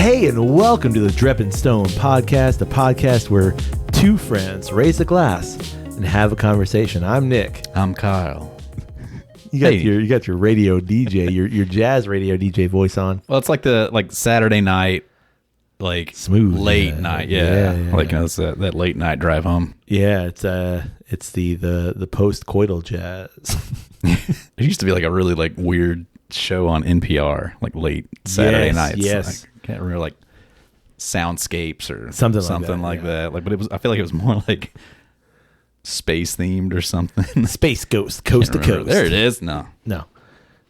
Hey, and welcome to the Dreppin' Stone podcast, a podcast where two friends raise a glass and have a conversation. I'm Nick. I'm Kyle. You got your radio DJ, your jazz radio DJ voice on. Well, it's like the Saturday night, smooth late night, it's that late night drive home. Yeah, it's the post-coital jazz. There used to be a really weird show on NPR, late Saturday nights. Yes. I can't remember soundscapes or something like that. But it was. I feel like it was more space themed or something. Space Ghost, Coast to Coast. There it is. No.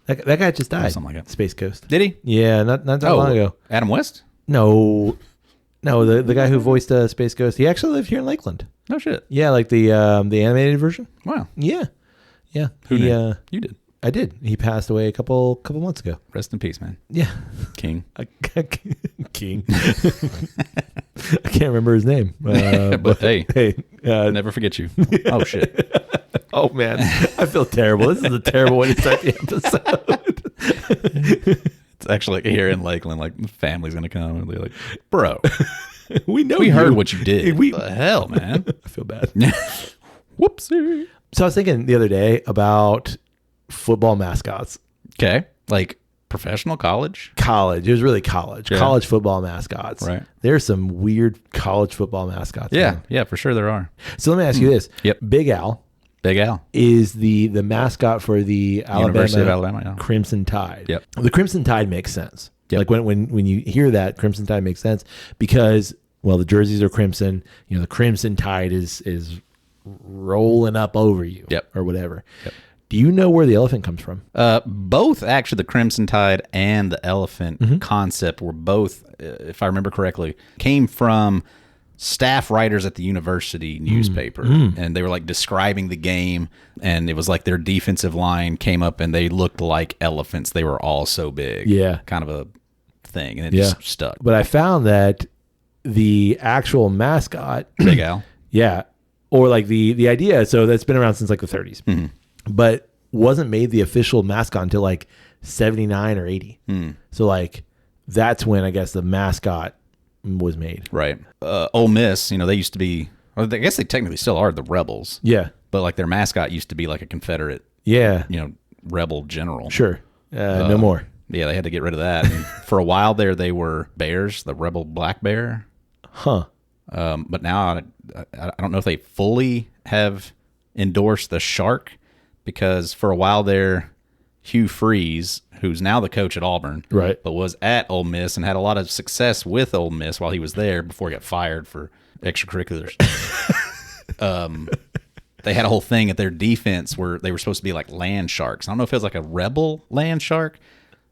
That guy just died. Something like that. Space Ghost. Did he? Yeah, not that long ago. Adam West? No, the guy who voiced Space Ghost. He actually lived here in Lakeland. No shit. Yeah, the animated version. Wow. Yeah. Who did? You did. I did. He passed away a couple months ago. Rest in peace, man. Yeah. King. King. I can't remember his name. But hey, never forget you. Yeah. Oh, shit. Oh, man. I feel terrible. This is a terrible way to start the episode. It's actually here in Lakeland, the family's going to come and be like, bro, we heard what you did. What the hell, man? I feel bad. Whoopsie. So I was thinking the other day about football mascots. Okay. Professional college? College. It was really college. Yeah. College football mascots. Right. There's some weird college football mascots. Yeah. Man. Yeah, for sure there are. So let me ask you this. Yep. Big Al. Big Al. Is the mascot for the University of Alabama, yeah. Crimson Tide. Yep. The Crimson Tide makes sense. Yep. When you hear that, Crimson Tide makes sense because, well, the jerseys are crimson. The Crimson Tide is rolling up over you. Yep. Or whatever. Yep. Do you know where the elephant comes from? Both, actually, the Crimson Tide and the elephant concept were both, if I remember correctly, came from staff writers at the university newspaper. And they were describing the game, and it was their defensive line came up and they looked like elephants. They were all so big. Yeah. Kind of a thing, and it just stuck. But I found that the actual mascot... Big Al. Yeah. Or the idea, so that's been around since the 30s. Mm-hmm. But wasn't made the official mascot until 79 or 80. So that's when I guess the mascot was made. Right. Ole Miss, they used to be, I guess they technically still are the Rebels. Yeah. But their mascot used to be a Confederate, rebel general. Sure. No more. Yeah, they had to get rid of that. And for a while there, they were bears, the rebel black bear. Huh. But now I don't know if they fully have endorsed the shark, because for a while there, Hugh Freeze, who's now the coach at Auburn, right, but was at Ole Miss and had a lot of success with Ole Miss while he was there before he got fired for extracurriculars. They had a whole thing at their defense where they were supposed to be land sharks. I don't know if it was a rebel land shark.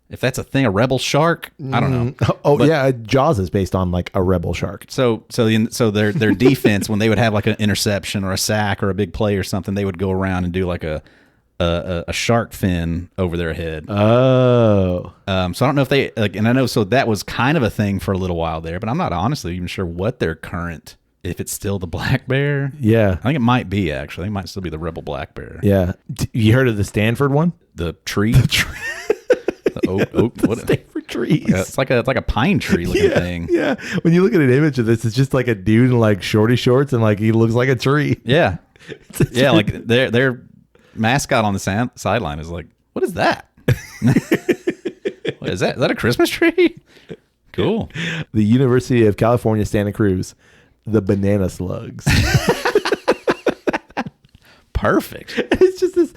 If that's a thing, a rebel shark, I don't know. Yeah, Jaws is based on a rebel shark. So their defense, when they would have an interception or a sack or a big play or something, they would go around and do a shark fin over their head. Oh. So I don't know if they and I know that was kind of a thing for a little while there, but I'm not honestly even sure what their current, if it's still the black bear. Yeah, I think it might be actually. It might still be the rebel black bear. Yeah. You heard of the Stanford one? The tree. The tree. What Stanford trees. Yeah, it's like a pine tree looking thing. Yeah. When you look at an image of this, it's just a dude in shorty shorts and he looks like a tree. Yeah. Yeah. Their mascot on the sideline is what is that? What is that? Is that a Christmas tree? Cool. The University of California, Santa Cruz, the banana Perfect. It's just this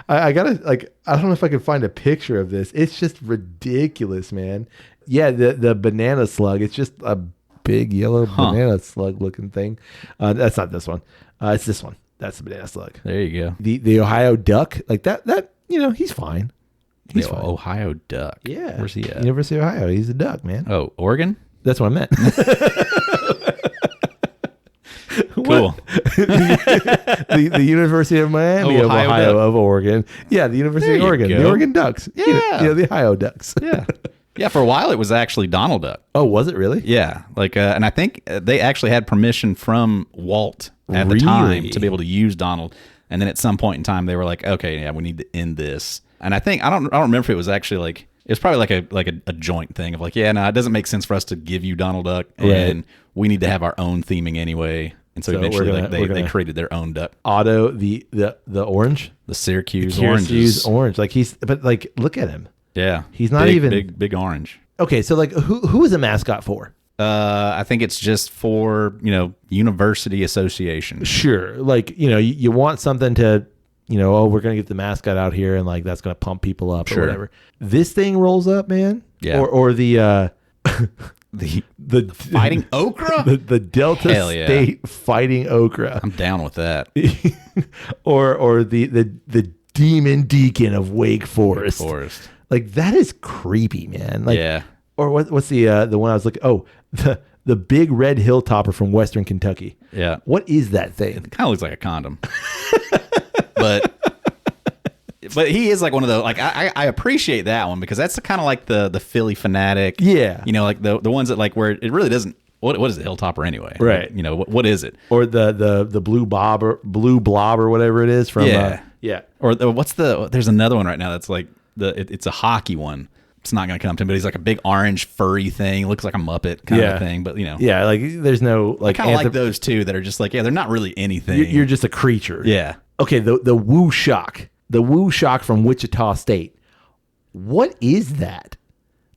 I gotta I don't know if I can find a picture of this. It's just ridiculous, man. Yeah, the banana slug. It's just a big yellow banana slug looking thing. That's not this one. It's this one. That's the banana slug. There you go. The Ohio duck, that he's fine. He's fine. Ohio duck. Yeah. Where's he at? University of Ohio. He's a duck, man. Oh, Oregon? That's what I meant. Cool. the University of Miami of Ohio of Oregon. Yeah, the University of Oregon. The Oregon Ducks. Yeah. The Ohio Ducks. Yeah. Yeah, for a while it was actually Donald Duck. Oh, was it really? Yeah. And I think they actually had permission from Walt at the time to be able to use Donald. And then at some point in time they were like, okay, yeah, we need to end this. And I don't remember if it was actually It's probably like a joint thing of like, yeah, no, it doesn't make sense for us to give you Donald Duck, and we need to have our own theming anyway. And so eventually, they created their own duck. Otto, the orange, the Syracuse oranges. orange. Like but like, look at him. Yeah, he's not even big orange. Okay, so like, who is a mascot for? I think it's just for university association. Sure, like you want something to we're gonna get the mascot out here and like that's gonna pump people up or whatever. This thing rolls up, man. Yeah, or the the fighting okra, the Delta State fighting okra. I'm down with that. or the demon deacon of Wake Forest. Like that is creepy, man. Like, yeah. Or what's the one I was looking? Oh, the big red hilltopper from Western Kentucky. Yeah. What is that thing? It kind of looks like a condom. But he is like one of those. Like I appreciate that one because that's kind of like the Philly fanatic. Yeah. Like the ones that like where it really doesn't. What is a hilltopper anyway? Right. What is it? Or the blue blob or whatever it is from. Yeah. Or there's another one right now that's like it's a hockey one. It's not going to come to him, but he's like a big orange furry thing. Looks like a Muppet kind of thing, but Yeah, like there's no like. I kind of like those too that are just like, they're not really anything. You're just a creature. Yeah. Okay, the Woo Shock. The Woo Shock from Wichita State. What is that?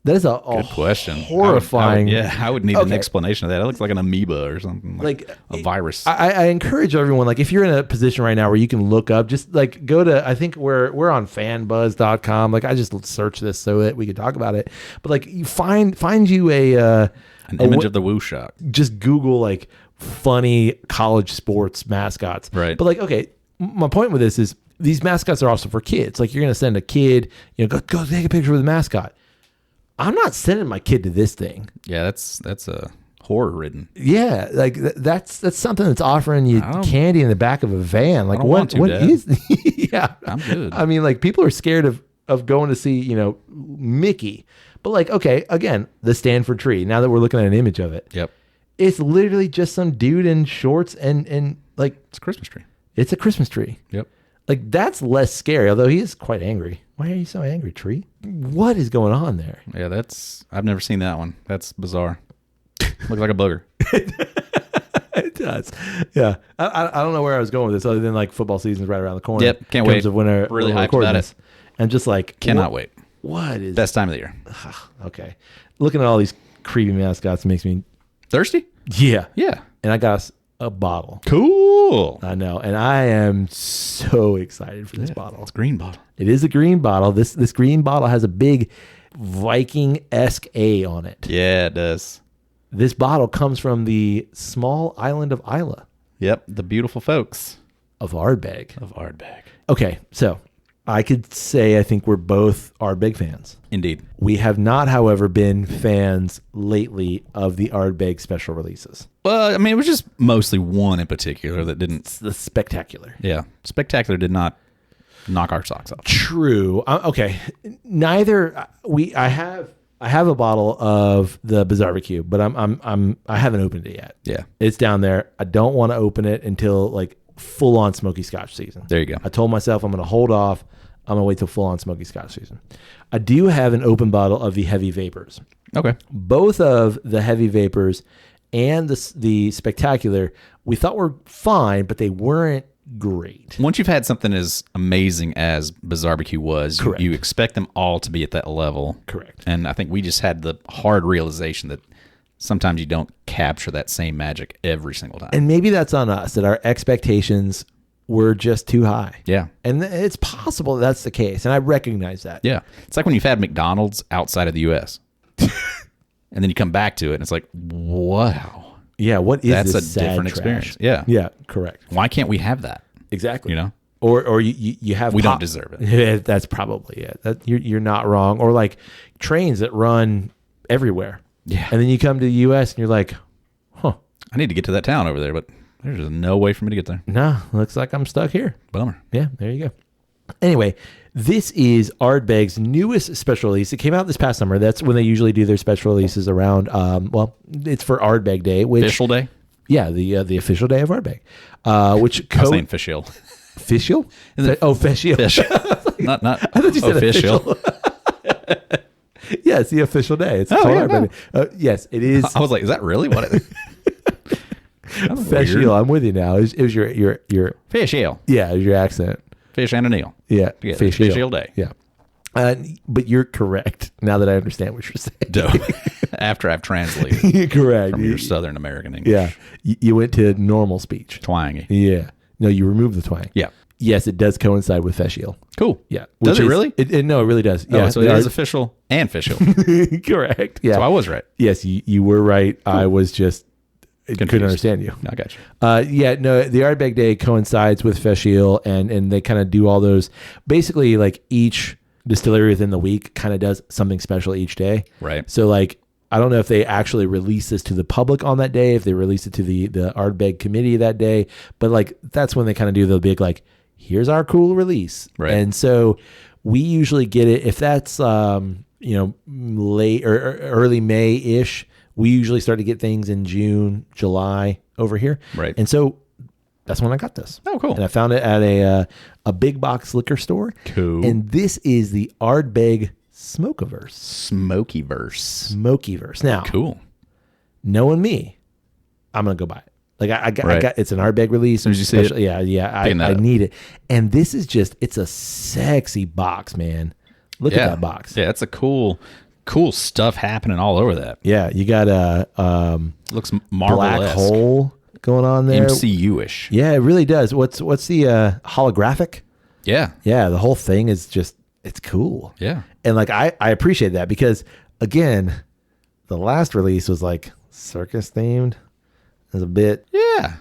That is a good question. Horrifying. I would need an explanation of that. It looks like an amoeba or something, like a virus. I encourage everyone, like if you're in a position right now where you can look up, just like go to, I think we're on fanbuzz.com. Like I just search this so that we can talk about it. But like you find you an image of the Woo Shock. Just Google like funny college sports mascots. Right. But like, okay, my point with this is these mascots are also for kids. Like you're going to send a kid, go take a picture with a mascot. I'm not sending my kid to this thing. Yeah, that's a horror ridden. Yeah, like that's something that's offering you candy in the back of a van. Like what is? Yeah, I'm good. I mean, like people are scared of going to see Mickey, but like okay, again, the Stanford tree. Now that we're looking at an image of it, yep, it's literally just some dude in shorts and like it's a Christmas tree. It's a Christmas tree. Yep. Like that's less scary, although he is quite angry. Why are you so angry, tree? What is going on there? Yeah, I've never seen that one. That's bizarre. Looks like a booger. It does. Yeah. I don't know where I was going with this other than like football season's right around the corner. Yep. Can't wait. Of when really hyped about it. And just like cannot wait. What is best time of the year? Okay. Looking at all these creepy mascots makes me thirsty. Yeah. Yeah. And I got us a bottle. Cool. I know. And I am so excited for this bottle. It's a green bottle. It is a green bottle. This green bottle has a big Viking-esque A on it. Yeah, it does. This bottle comes from the small island of Isla. Yep. The beautiful folks. Of Ardbeg. Okay. So I could say I think we're both Ardbeg fans. Indeed. We have not, however, been fans lately of the Ardbeg special releases. Well, I mean, it was just mostly one in particular that didn't. The Spectacular. Yeah. Spectacular did not knock our socks off. True. Okay. Neither. I have a bottle of the Bizarre-Barbecue, but I haven't opened it yet. Yeah. It's down there. I don't want to open it until like full on smoky Scotch season. There you go. I told myself I'm going to hold off. I'm going to wait till full on smoky Scotch season. I do have an open bottle of the Heavy Vapors. Okay. Both of the Heavy Vapors and the Spectacular we thought were fine, but they weren't great. Once you've had something as amazing as Bizarre-Barbecue was, you expect them all to be at that level. Correct. And I think we just had the hard realization that sometimes you don't capture that same magic every single time. And maybe that's on us, that our expectations were just too high. Yeah. And it's possible that's the case. And I recognize that. Yeah. It's like when you've had McDonald's outside of the U.S. and then you come back to it and it's like, wow. Yeah. What is that's this a different experience. Yeah. Yeah. Correct. Why can't we have that? Exactly. You know? Or you have we don't deserve it. Yeah, that's probably it. You're not wrong. Or like trains that run everywhere. Yeah. And then you come to the U.S. and you're like, huh. I need to get to that town over there, but there's just no way for me to get there. No, looks like I'm stuck here. Bummer. Yeah, there you go. Anyway, this is Ardbeg's newest special release. It came out this past summer. That's when they usually do their special releases around, it's for Ardbeg Day. Official day? Yeah, the official day of Ardbeg. Which I was saying official. Official? Official. Fish. Not I thought you said official. Yeah, it's the official day. It's Oh, called yeah, Ardbeg Day. Yes, it is. I was like, is that really what it is? Fish eel. I'm with you now. It was your Fish eel. yeah, it was your accent. Fish and an eel. Yeah, Yeah, fish eel day. Yeah, but you're correct now that I understand what you're saying. Dope. After I've translated You're correct. from your Southern American English. Yeah, you went to normal speech. Twangy. Yeah, no, you removed the twang. Yeah. Yes, it does coincide with fish eel. Cool. Yeah, Does it really? No, it really does. Yeah, Oh, so it is official and official. correct. Yeah, So I was right. yes, you were right. Cool. I was just couldn't understand you. I got you. Yeah, no, the Ardbeg Day coincides with fish eel, and they kind of do all those. Basically, like each distillery within the week kind of does something special each day. Right. So like, I don't know if they actually release this to the public on that day, if they release it to the Ardbeg committee that day, but like that's when they kind of do the big like, here's our cool release. Right. And so we usually get it if that's late or early May-ish. We usually start to get things in June, July over here. Right. And so that's when I got this. Oh, cool. And I found it at a big box liquor store. Cool. And this is the Ardbeg Smokiverse. Smokiverse. Now, Cool. knowing me, I'm going to go buy it. Like I Right. got it's an Ardbeg release. As soon as you see it, I need it. And this is it's a sexy box, man. Look at that box. Yeah, that's a cool stuff happening all over that. Yeah, you got a Looks marvelous. black hole going on there. MCU-ish. Yeah, it really does. What's the holographic? Yeah. Yeah, the whole thing is it's cool. Yeah. And like I appreciate that because again, the last release was like circus themed. It was a bit Yeah.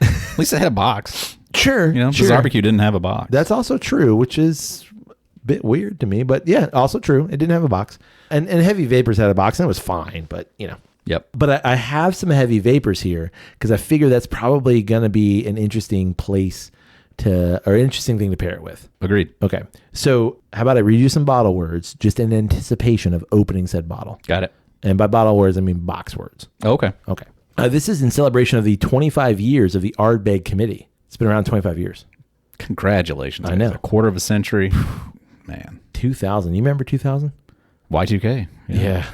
At least it had a box. sure. You know, sure. the barbecue didn't have a box. That's also true, which is a bit weird to me, but yeah, also true. It didn't have a box. And Heavy Vapors had a box and it was fine, but you know. Yep. But I have some Heavy Vapors here because I figure that's probably going to be an interesting place or interesting thing to pair it with. Agreed. Okay. So how about I read you some bottle words just in anticipation of opening said bottle? Got it. And by bottle words, I mean box words. Okay. Okay. This is in celebration of the 25 years of the Ardbeg Committee. It's been around 25 years. Congratulations. I know. A quarter of a century. Man. 2000. You remember 2000? Y2K. Yeah.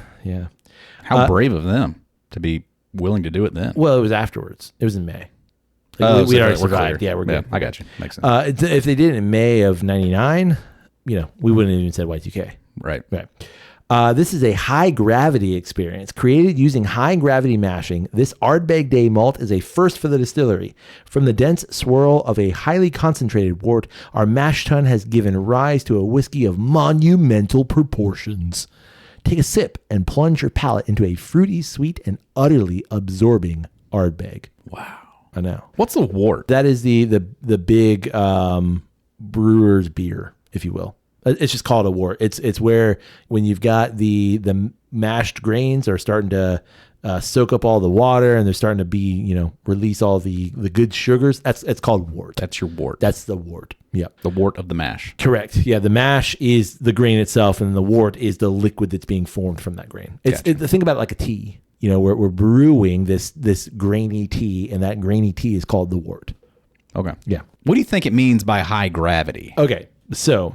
How brave of them to be willing to do it then. Well, it was afterwards. It was in May. So we already we're survived. clear. Yeah, we're good. I got you. Makes sense. If they did it in May of 99, we wouldn't have even said Y2K. Right. This is a high gravity experience created using high gravity mashing. This Ardbeg Day malt is a first for the distillery. From the dense swirl of a highly concentrated wort, our mash tun has given rise to a whiskey of monumental proportions. Take a sip and plunge your palate into a fruity, sweet, and utterly absorbing Ardbeg. Wow. I know. What's a wort? That is the big brewer's beer, if you will. It's just called a wort. It's where when you've got the mashed grains are starting to soak up all the water and they're starting to be, release all the good sugars. It's called wort. That's your wort. That's the wort. Yep. The wort of the mash. Correct. Yeah. The mash is the grain itself and the wort is the liquid that's being formed from that grain. Think about it like a tea. We're brewing this grainy tea and that grainy tea is called the wort. Okay. Yeah. What do you think it means by high gravity? Okay. So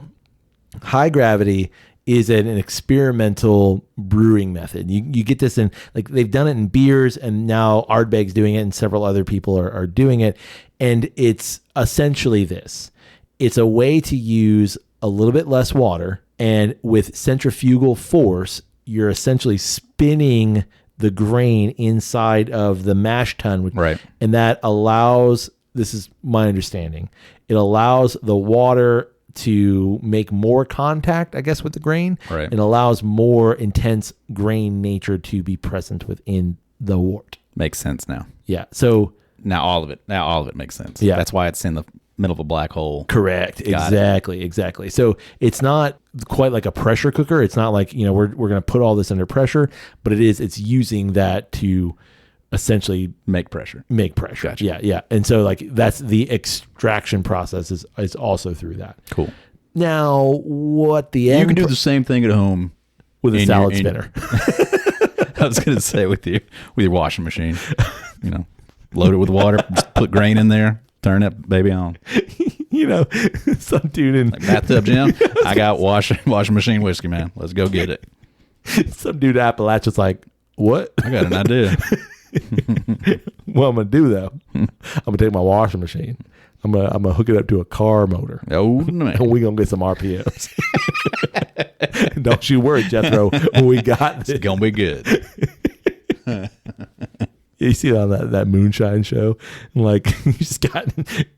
high gravity is an experimental brewing method. You get this in, like they've done it in beers and now Ardbeg's doing it and several other people are doing it. And it's essentially this. It's a way to use a little bit less water and with centrifugal force, you're essentially spinning the grain inside of the mash tun. Right. And that allows, this is my understanding, it allows the water to make more contact, I guess, with the grain. Right. And allows more intense grain nature to be present within the wort. Makes sense now. Yeah. So Now all of it makes sense. Yeah. That's why it's in the middle of a black hole. correct. Exactly. So it's not quite like a pressure cooker. It's not like, we're going to put all this under pressure, but it's using that to essentially Make pressure. Gotcha. Gotcha. Yeah. And so like that's the extraction process is also through that. Cool. Now what the end You can do the same thing at home with a in salad your- spinner. I was going to say with your washing machine, load it with water, just put grain in there, turn that baby on. You know, some dude in Like bathtub gin. I got washing machine whiskey, man. Let's go get it. some dude in Appalachia's like, what? I got an idea. What I'm gonna do though? I'm gonna take my washing machine. I'm gonna hook it up to a car motor. Oh man. And we gonna get some RPMs. Don't you worry, Jethro. We got this. It's gonna be good. You see it on that moonshine show, like you just got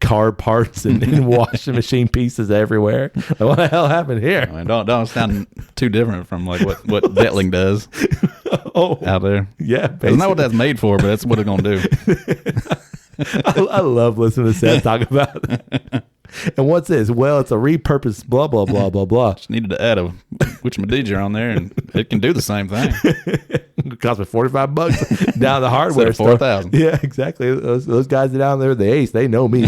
car parts and washing machine pieces everywhere. Like, what the hell happened here? I mean, don't sound too different from like what befuddling does out there. Yeah, It's not what that's made for, but that's what it's gonna do. I love listening to Seth talk about it. And what's this? Well, it's a repurposed blah blah blah blah blah. Just needed to add a whatchamajigger on there, and it can do the same thing. It cost me $45 down the hardware Instead of store. $4,000. Yeah, exactly. Those guys down there, the ace, they know me.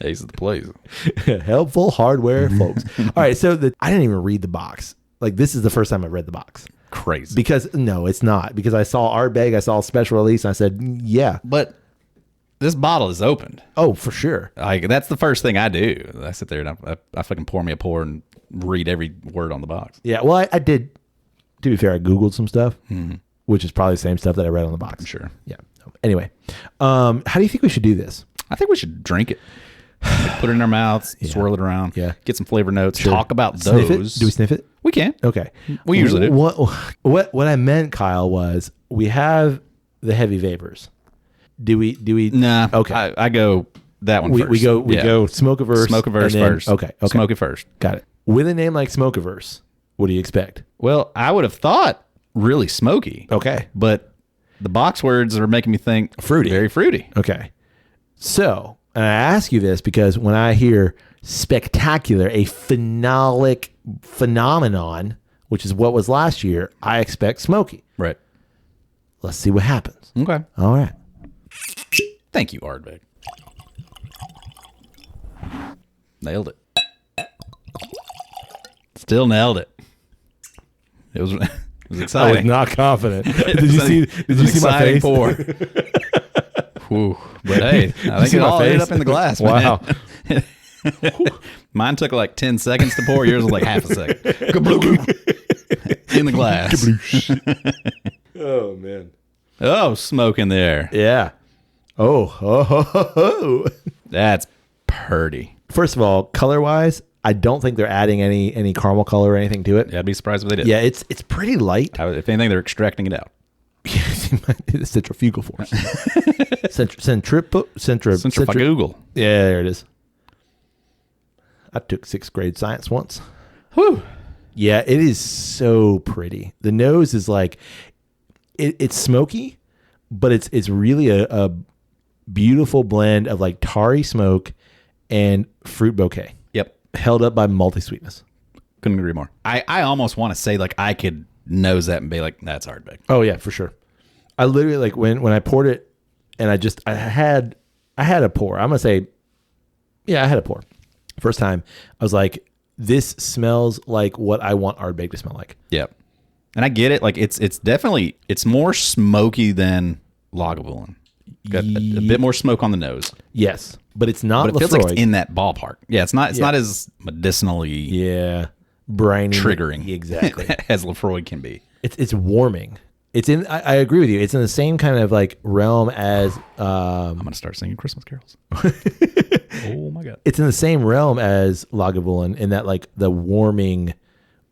Ace of the place. Helpful hardware folks. All right, so I didn't even read the box. Like, this is the first time I read the box. Crazy. Because no, it's not. Because I saw Ardbeg, I saw special release, and I said, yeah. But this bottle is opened. Oh, for sure. Like, that's the first thing I do. I sit there and I fucking pour me a pour and read every word on the box. Yeah, well, I did. To be fair, I Googled some stuff, which is probably the same stuff that I read on the box. Sure. Yeah. Anyway, how do you think we should do this? I think we should drink it. Like, put it in our mouths, swirl it around, get some flavor notes, talk about Sniff those. it? Do we sniff it? We can. Okay. We usually do. What I meant, Kyle, was we have the heavy vapors. Do we? Nah. Okay. I go that one first. We go Smokiverse. Smokiverse and then- first. Okay. Smoke it first. Got it. With a name like Smokiverse, what do you expect? Well, I would have thought really smoky. Okay. But the box words are making me think Fruity. Very fruity. Okay. So, and I ask you this because when I hear spectacular, a phenolic phenomenon, which is what was last year, I expect smoky. Right. Let's see what happens. Okay. All right. Thank you, Ardbeg. Nailed it. Still nailed it. It was exciting. I was not confident. Did you see my face? Pour. Whew. But hey, I think see it my all ended face? up in the glass. Wow. Man. Mine took like 10 seconds to pour. Yours was like half a second. In the glass. Oh, man. Oh, smoke in there. Yeah. Oh. That's purty. First of all, color-wise, I don't think they're adding any caramel color or anything to it. Yeah, I'd be surprised if they did. Yeah, it's pretty light. If anything, they're extracting it out. The centrifugal force. Centrifugal. Yeah, there it is. I took 6th grade science once. Whew. Yeah, it is so pretty. The nose is like, it's smoky, but it's really a beautiful blend of like tarry smoke and fruit bouquet. Yep. Held up by multi-sweetness. Couldn't agree more. I almost want to say like I could nose that and be like, that's Ardbeg. Oh yeah, for sure. I literally like when I poured it and I had a pour. I'm gonna say, yeah, I had a pour. First time, I was like, this smells like what I want Ardbeg to smell like. Yep. And I get it. Like it's definitely, it's more smoky than Lagavulin. Got a bit more smoke on the nose. Yes, but it's not. But it feels like it's in that ballpark. Yeah, it's not. It's not as medicinally. Yeah, briny, triggering exactly as Lefroy can be. It's warming. It's in. I agree with you. It's in the same kind of like realm as. I'm gonna start singing Christmas carols. Oh my god! It's in the same realm as Lagavulin in that like the warming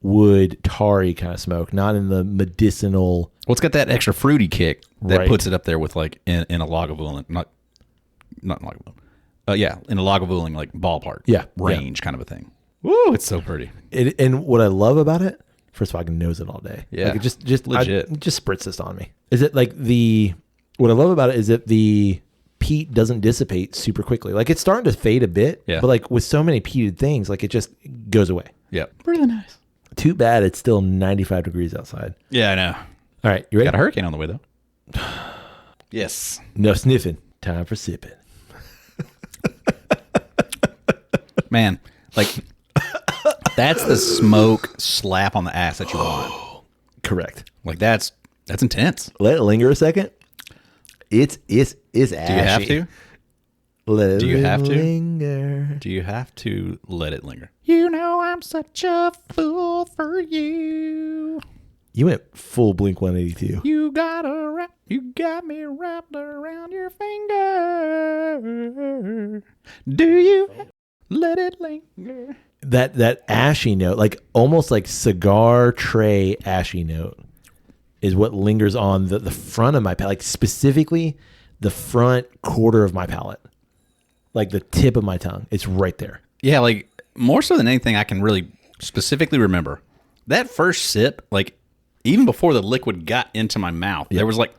wood tarry kind of smoke, not in the medicinal. Well, it's got that extra fruity kick that Right. puts it up there with like in a Lagavulin, not Lagavulin. Yeah, in a Lagavulin like ballpark, range kind of a thing. Woo, it's so pretty. And what I love about it, first of all, I can nose it all day. Yeah, like it just legit. Just spritz this on me. Is it like what I love about it is that the peat doesn't dissipate super quickly. Like it's starting to fade a bit, but like with so many peated things, like it just goes away. Yeah, really nice. Too bad it's still 95 degrees outside. Yeah, I know. All right, you ready? Got a hurricane on the way though. Yes. No sniffing. Time for sipping. Man, like that's the smoke slap on the ass that you want. Correct. Like that's intense. Let it linger a second. It's ashy. Do you have to? Let Do you it have to? linger. Do you have to let it linger? You know I'm such a fool for you. You went full Blink 182. You got me wrapped around your finger. Do you let it linger? That ashy note, like almost like cigar tray ashy note, is what lingers on the front of my palate, like specifically the front quarter of my palate, like the tip of my tongue. It's right there. Yeah, like more so than anything I can really specifically remember. That first sip, like even before the liquid got into my mouth, there was like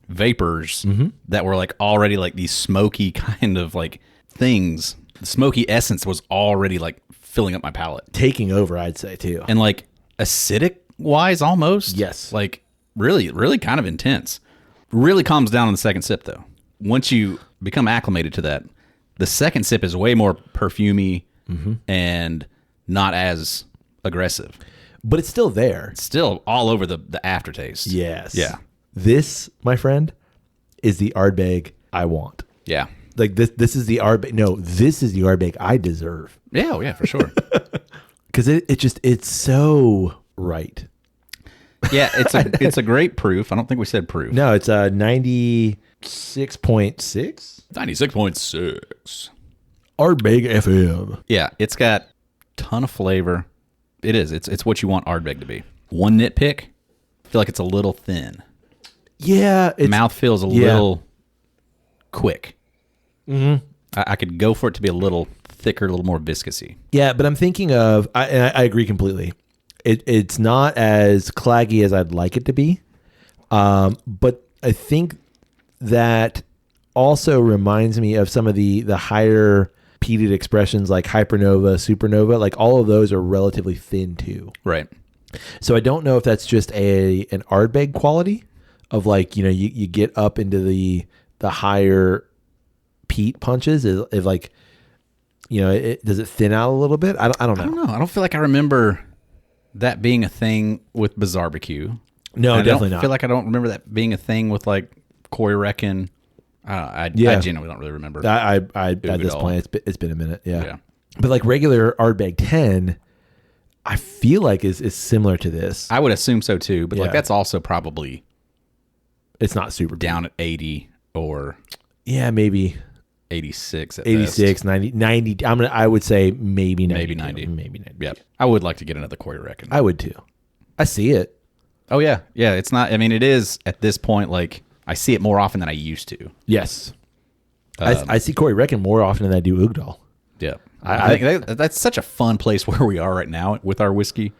vapors that were like already like these smoky kind of like things. The smoky essence was already like filling up my palate. Taking over, I'd say, too. And like acidic wise almost. Yes. Like really, really kind of intense. Really calms down on the second sip though. Once you become acclimated to that, the second sip is way more perfumey and not as aggressive. But it's still there. It's still all over the aftertaste. Yes. Yeah. This, my friend, is the Ardbeg I want. Yeah. Like this is the Ardbeg. No, this is the Ardbeg I deserve. Yeah, oh yeah, for sure. Because it's so right. Yeah, it's a great proof. I don't think we said proof. No, it's a 96.6. 96.6. Ardbeg FM. Yeah, it's got a ton of flavor. It is. It's what you want Ardbeg to be. One nitpick, I feel like it's a little thin. Yeah. Mouth feels a little quick. Mm-hmm. I could go for it to be a little thicker, a little more viscousy. Yeah, but I'm thinking of, and I agree completely. It's not as claggy as I'd like it to be. But I think that also reminds me of some of the higher peated expressions like hypernova, supernova. Like all of those are relatively thin too. Right. So I don't know if that's just an Ardbeg quality of like, you get up into the higher peat punches. If like, does it thin out a little bit? I don't know. I don't know. I don't feel like I remember that being a thing with Bizarbecue. No, definitely not. I feel like I don't remember that being a thing with like Corey Reckon. I genuinely don't really remember. I at this point, it's been a minute. Yeah. Yeah. But like regular Ardbeg 10, I feel like is similar to this. I would assume so too, but like that's also probably it's not super down at 80 or maybe 86 at 86, 90. I would say maybe 90. Maybe 90. Yeah. I would like to get another Corey Reckon. I would too. I see it. Oh yeah. Yeah, it's not, I mean it is at this point like I see it more often than I used to. Yes. I see Corey Reckon more often than I do Ugdal. Yeah. I think that's such a fun place where we are right now with our whiskey,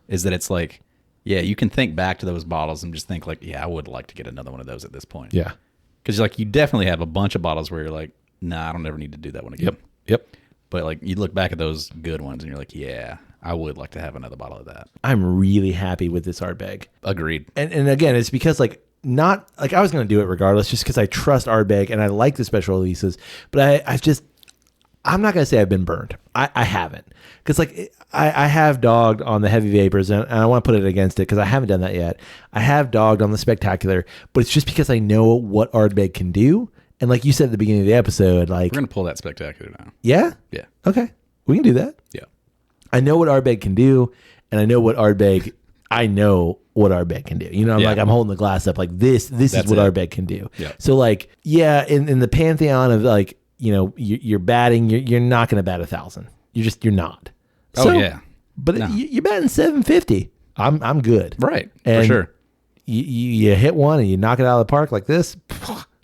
is that it's like, yeah, you can think back to those bottles and just think like, yeah, I would like to get another one of those at this point. Yeah. Because like you definitely have a bunch of bottles where you're like, nah, I don't ever need to do that one again. Yep. But like you look back at those good ones and you're like, yeah, I would like to have another bottle of that. I'm really happy with this Ardbeg. Agreed. And again, it's because like not like I was going to do it regardless, just because I trust Ardbeg and I like the special releases, but I'm not going to say I've been burned. I haven't. Because like I have dogged on the heavy vapors, and I want to put it against it because I haven't done that yet. I have dogged on the spectacular, but it's just because I know what Ardbeg can do. And like you said at the beginning of the episode, like... We're going to pull that spectacular now. Yeah? Yeah. Okay. We can do that. Yeah. I know what Ardbeg can do, and I know what Ardbeg can do. I'm holding the glass up like this is what Ardbeg can do. Yeah. So like, yeah, in the pantheon of like, you're batting, you're not going to bat 1,000. You're not. So, oh yeah. But no. You're batting 750. I'm good. Right. And for sure. You hit one and you knock it out of the park like this.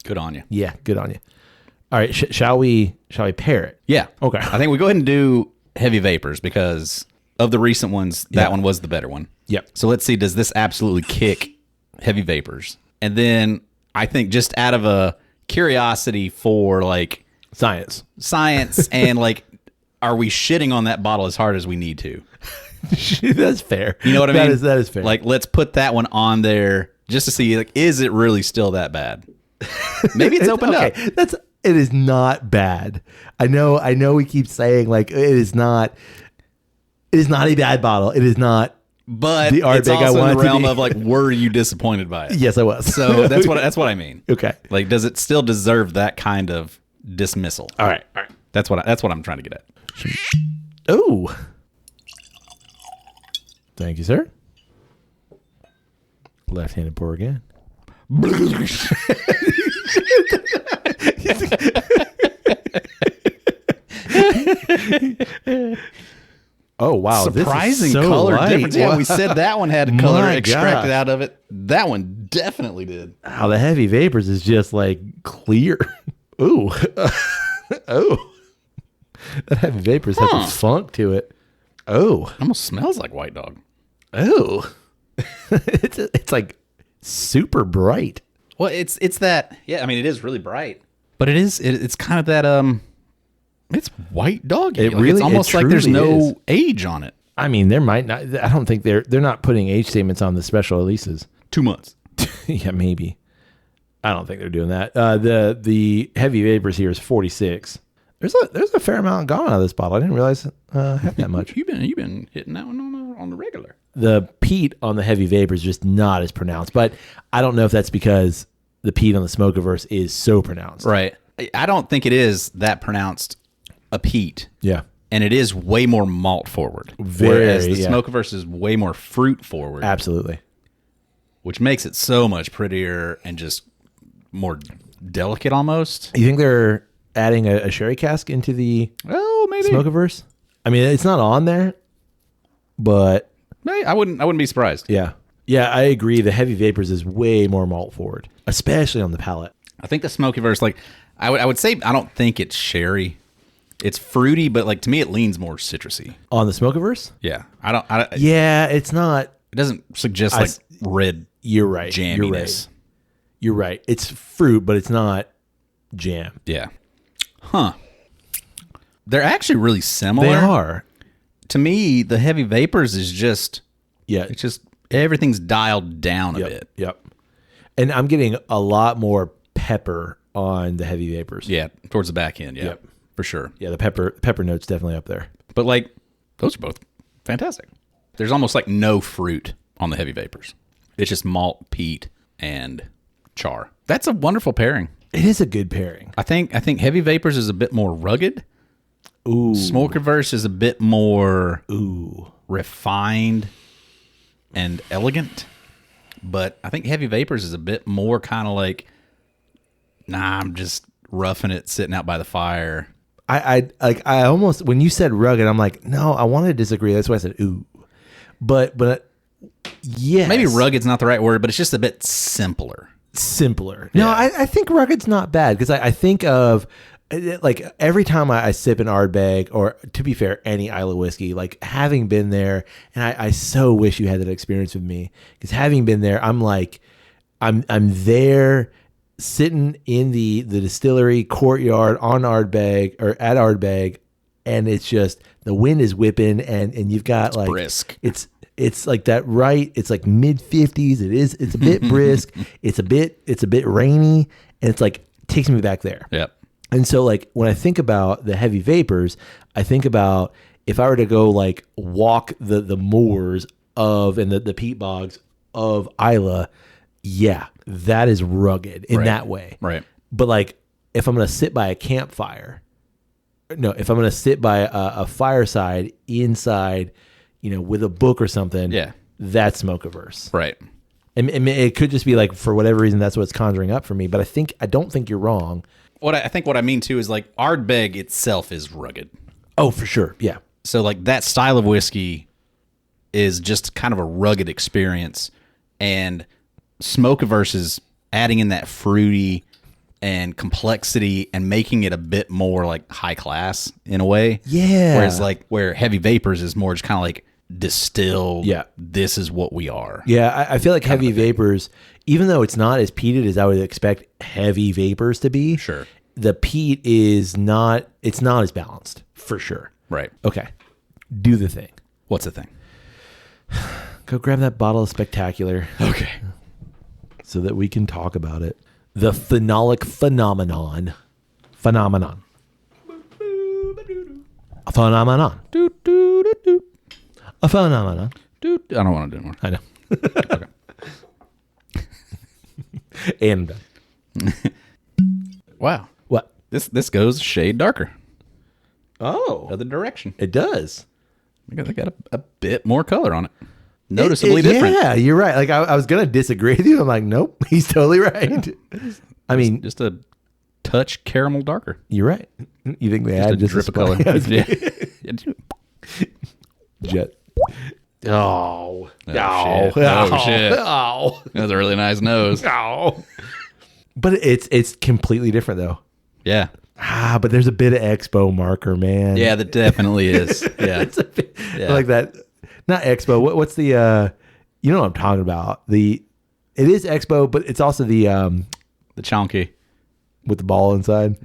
Good on you. Yeah. Good on you. All right. Shall we pair it? Yeah. Okay. I think we go ahead and do heavy vapors because of the recent ones, that one was the better one. Yep. So let's see, does this absolutely kick heavy vapors? And then I think just out of a curiosity for like science and like, are we shitting on that bottle as hard as we need to? That's fair. You know what I mean? That is fair. Like, let's put that one on there just to see, like, is it really still that bad? Maybe it's opened up. It is not bad. I know we keep saying like it is not a bad bottle. It is not. But the it's Ardbeg also in the realm of like, were you disappointed by it? Yes, I was. So that's what I mean. Okay. Like, does it still deserve that kind of dismissal. All right. That's what I'm trying to get at. Oh. Thank you, sir. Left-handed pour again. Oh, wow. Surprising this is so color light. difference. Yeah, we said that one had color My extracted God. out of it. That one definitely did. Wow, the heavy vapors is just like clear. Ooh. Oh. That heavy vapors has a funk to it. Oh. It almost smells like White Dog. Oh. It's like super bright. Well, it's that. Yeah, I mean, it is really bright, but it's kind of that. It's White Dog. It Like, really- it's almost it like there's truly no is. age on it. I mean, there might not. I don't think they're not putting age statements on the special releases. 2 months. Yeah, maybe. I don't think they're doing that. The heavy vapors here is 46. There's a fair amount gone out of this bottle. I didn't realize had that much. You've been hitting that one on the regular. The peat on the heavy vapors is just not as pronounced, but I don't know if that's because the peat on the Smokiverse is so pronounced. Right. I don't think it is that pronounced a peat. Yeah. And it is way more malt forward. Very, whereas the yeah. Smokiverse is way more fruit forward. Absolutely. Which makes it so much prettier and just more delicate almost. You think they're adding a sherry cask into the Oh, maybe. Smokiverse? I mean, it's not on there, but I wouldn't be surprised. yeah. Yeah, I agree. The heavy vapors is way more malt forward, especially on the palate. I think the Smokiverse, like, I would say I don't think it's sherry. It's fruity, but like to me it leans more citrusy. On the Smokiverse? Yeah. Yeah, it's not. It doesn't suggest like red You're right. jamminess. You're right. It's fruit, but it's not jam. Yeah. Huh. They're actually really similar. They are. To me, the heavy vapors is just Yeah. it's just everything's dialed down a Yep. bit. Yep. And I'm getting a lot more pepper on the heavy vapors. Yeah, towards the back end, yeah. Yep. For sure. Yeah, the pepper note's definitely up there. But like those are both fantastic. There's almost like no fruit on the heavy vapors. It's just malt, peat, and char. That's a wonderful pairing. It is a good pairing. I think heavy vapors is a bit more rugged. Ooh. Smokiverse is a bit more Ooh. refined and elegant. But I think heavy vapors is a bit more kind of like, nah, I'm just roughing it, sitting out by the fire. I almost, when you said rugged, I'm like, no, I want to disagree. That's why I said ooh. But yes. Maybe rugged's not the right word, but it's just a bit simpler. Simpler. No, I think rugged's not bad because I think of like every time I sip an Ardbeg, or to be fair, any Isla whiskey, like having been there, and I so wish you had that experience with me because having been there, I'm like, I'm there sitting in the distillery courtyard on Ardbeg or at Ardbeg, and it's just the wind is whipping and you've got like brisk. It's like that, right? It's like mid 50s. It's a bit brisk. It's a bit rainy, and it's like takes me back there. Yep. And so like when I think about the heavy vapors, I think about if I were to go like walk the moors of and the peat bogs of Isla, yeah, that is rugged in that way. Right. But like if I'm going to sit by a campfire, if I'm going to sit by a fireside inside, with a book or something, Yeah. that's Smokiverse. Right. And it could just be like, for whatever reason, that's what's conjuring up for me. But I don't think you're wrong. What I mean too is like Ardbeg itself is rugged. Oh, for sure. Yeah. So like that style of whiskey is just kind of a rugged experience, and Smokiverse is adding in that fruity and complexity and making it a bit more like high class in a way. Yeah. Whereas like where heavy vapors is more just kind of like distilled. Yeah. This is what we are. Yeah. I feel like heavy vapors, even though it's not as peated as I would expect heavy vapors to be, Sure. the peat is not, it's not as balanced for sure. Right. Okay. Do the thing. What's the thing? Go grab that bottle of Spectacular Okay. so that we can talk about it. The phenolic phenomenon. Phenomenon. A phenomenon. A phenomenon. Dude, I don't want to do more. I know. Okay. And Wow. what? This goes a shade darker. Oh, Other direction. it does. Because I got a bit more color on it. Noticeably different. Yeah, you're right. Like I was gonna disagree with you. I'm like, nope, he's totally right. I mean, Just a touch caramel darker. you're right. You think they Just added a drip of color. Yeah. Jet. Oh, no. shit. Oh, shit. Oh. That's a really nice nose. Oh. But it's completely different though. Yeah. But there's a bit of Expo marker, man. Yeah, that definitely is. Yeah. It's a bit, Yeah. like that. Not Expo. What's the? You know what I'm talking about. It is Expo, but it's also the chonky. with the ball inside.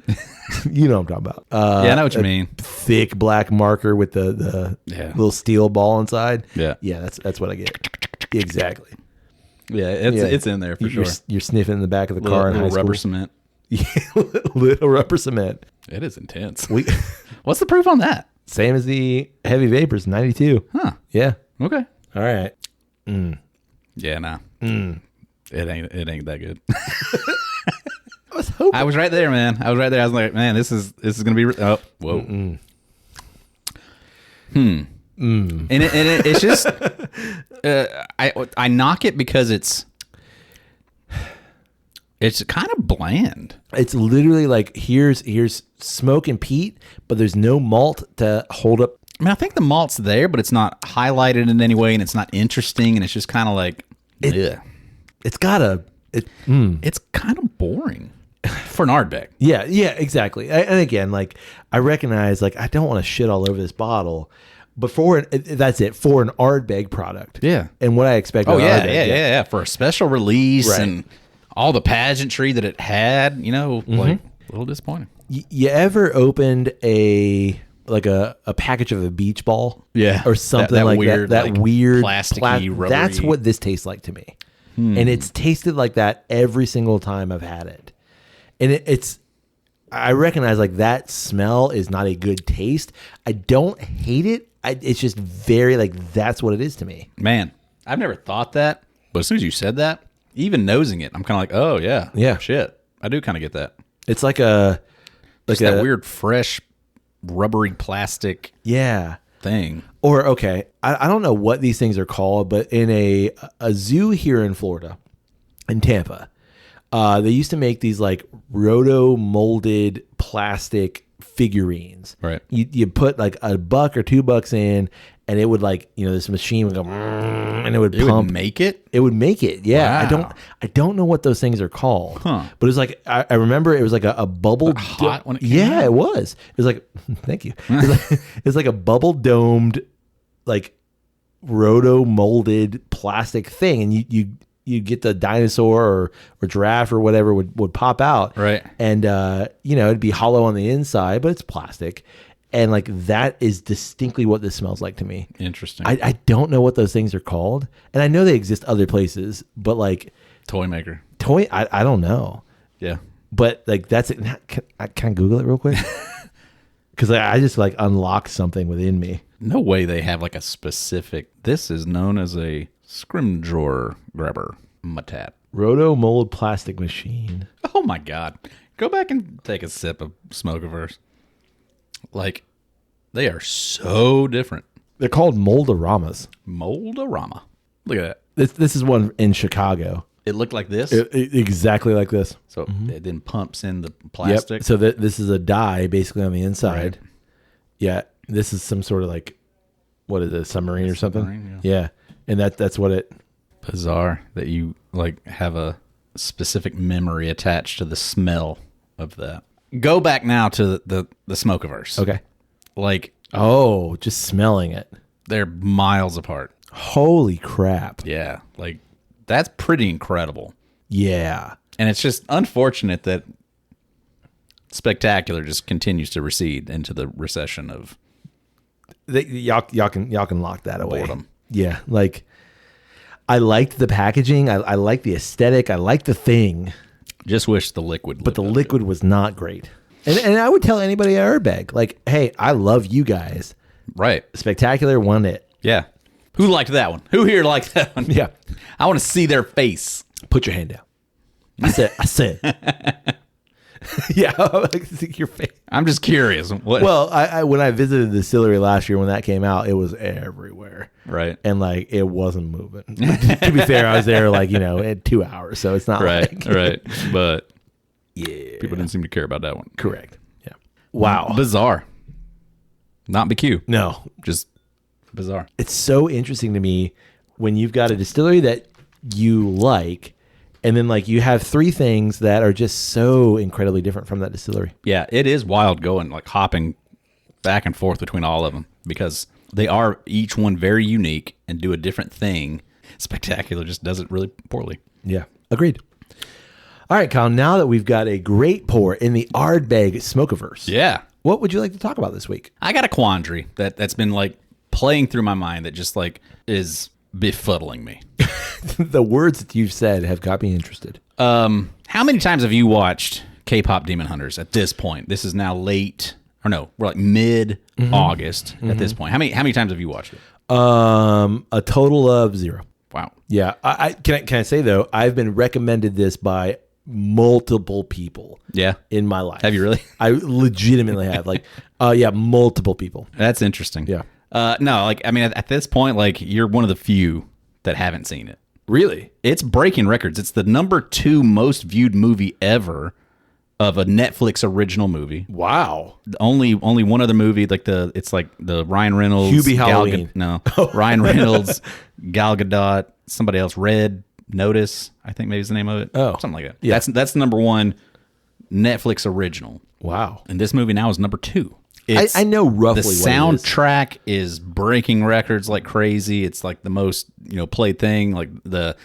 You know what I'm talking about. Yeah, I know what you mean. Thick black marker with the Yeah. little steel ball inside. Yeah. Yeah, that's what I get. Exactly. Yeah, it's in there for you're, sure. You're sniffing in the back of the car in high Little school. rubber cement. Yeah, little rubber cement. It is intense. We What's the proof on that? same as the heavy vapors, 92. Huh. Yeah. Okay. All right. Yeah, nah. It ain't that good. I was hoping. I was right there, man. I was like, man, this is gonna be. Oh, whoa. And it's just, I knock it because it's kind of bland. It's literally like here's smoke and peat, but there's no malt to hold up. I mean, I think the malt's there, but it's not highlighted in any way, and it's not interesting, and it's just kind of like, yeah, It's got a. it's kind of boring for an Ardbeg. Yeah, exactly. And again, like I recognize, like I don't want to shit all over this bottle, but that's it for an Ardbeg product. Yeah. And what I expect. Oh of yeah, Ardbeg, yeah. For a special release Right. and all the pageantry that it had, like a little disappointing. You ever opened a package of a beach ball? Yeah. Or something That like weird, that. That like, weird plasticky, rubbery. That's what this tastes like to me. And it's tasted like that every single time I've had it. And I recognize like that smell is not a good taste. I don't hate it. It's just very like that's what it is to me. Man, I've never thought that, but as soon as you said that, even nosing it, I'm kind of like, oh yeah, Yeah. shit. I do kind of get that. It's like That weird, fresh, rubbery plastic yeah. thing. Or okay, I don't know what these things are called, but in a zoo here in Florida, in Tampa, they used to make these like roto molded plastic figurines. Right. You put like $1 or $2 in, and it would like this machine would go and it would pump. Would make it. It would make it. Yeah. Wow. I don't know what those things are called. Huh. But it was like I remember it was like a bubble hot when it came Yeah, out? it was. It was like thank you. It was like a bubble domed like roto molded plastic thing, and you get the dinosaur or giraffe or whatever would pop out. Right. And it'd be hollow on the inside, but it's plastic. And like that is distinctly what this smells like to me. Interesting. I don't know what those things are called, and I know they exist other places, but like Toy maker. I don't know. Yeah. But like that's it. Can I Google it real quick? Because I just like unlocked something within me. No way they have like a specific. This is known as a scrim drawer grabber. Matat. Roto mold plastic machine. Oh my God. Go back and take a sip of Smokiverse. Like, they are so different. They're called Mold-A-Ramas. Mold-A-Rama. Look at that. This is one in Chicago. It looked like this. Exactly like this. So it then pumps in the plastic. Yep. So this is a dye basically on the inside. Right. Yeah. This is some sort of like, what is it, submarine or something? Submarine, Yeah. And that's what it. Bizarre that you like have a specific memory attached to the smell of that. Go back now to the Smokiverse. Okay. Like, Oh, just smelling it. they're miles apart. Holy crap. Yeah. Like, that's pretty incredible. Yeah. And it's just unfortunate that Spectacular just continues to recede into the recession of Y'all can lock that away. boredom. Yeah. Like I liked the packaging. I liked the aesthetic. I liked the thing, Just wish the liquid. but the lived up liquid was not great. And I would tell anybody at Ardbeg, like, hey, I love you guys. to it. Right. Spectacular won it. Yeah. Who liked that one? Who here liked that one? Yeah. I want to see their face. Put your hand down. I said. Yeah, like your face. I'm just curious. What? Well, I when I visited the distillery last year when that came out, it was everywhere. Right. And like it wasn't moving. To be fair, I was there like, in 2 hours, so it's not right. like Right. But yeah. people didn't seem to care about that one. Correct. Yeah. Wow. Bizarre. Not BQ. No. Just bizarre. It's so interesting to me when you've got a distillery that you like, and then like you have three things that are just so incredibly different from that distillery. Yeah, it is wild going, like hopping back and forth between all of them because they are each one very unique and do a different thing. Spectacular just does it really poorly. Yeah, agreed. All right, Kyle, now that we've got a great pour in the Ardbeg Smokiverse. Yeah. What would you like to talk about this week? I got a quandary that's been like playing through my mind that just like is befuddling me. The words that you've said have got me interested. How many times have you watched K-pop Demon Hunters at this point? This is now late, or no, we're like mid-August at this point. How many times have you watched it? A total of 0. Wow. Yeah. Can I say though, I've been recommended this by multiple people. Yeah. In my life. Have you really? I legitimately have. Like, yeah, multiple people. That's interesting. Yeah. No, like, I mean, at this point, like, you're one of the few that haven't seen it. Really? It's breaking records. It's the number 2 most viewed movie ever of a Netflix original movie. Wow. Only one other movie, it's like the Ryan Reynolds. Hubie Halloween. Ryan Reynolds, Gal Gadot, somebody else, Red Notice, I think maybe is the name of it. Oh. Something like that. Yeah. That's the number 1 Netflix original. Wow. And this movie now is number 2. I know roughly the what soundtrack is breaking records like crazy. It's like the most played thing. Like the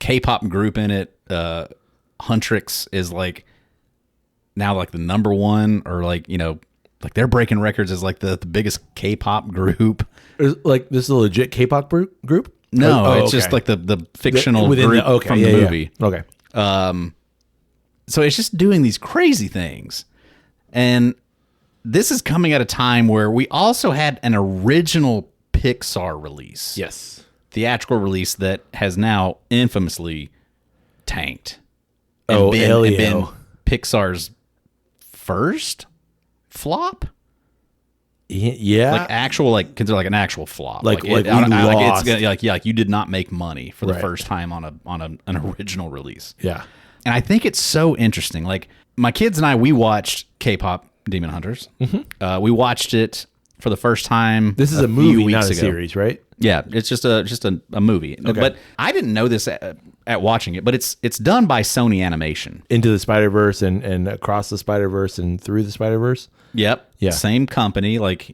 K-pop group in it, Huntrix, is like now like the number 1, or like they're breaking records as like the biggest K-pop group. Like this is a legit K-pop group? No, it's just like the fictional group from the movie. Yeah. Okay. So it's just doing these crazy things. And this is coming at a time where we also had an original Pixar release. Yes. Theatrical release that has now infamously tanked. And been Pixar's first flop? Yeah. Like actual, consider like an actual flop. Like you lost. Like you did not make money for the first time on an original release. Yeah. And I think it's so interesting. Like my kids and I, we watched K-pop Demon Hunters. Mm-hmm. We watched it for the first time. This is a movie, not a series, right? Yeah, it's just a movie. Okay. But I didn't know this at watching it. But it's done by Sony Animation. Into the Spider-Verse and Across the Spider-Verse and Through the Spider-Verse. Yep. Yeah. Same company. Like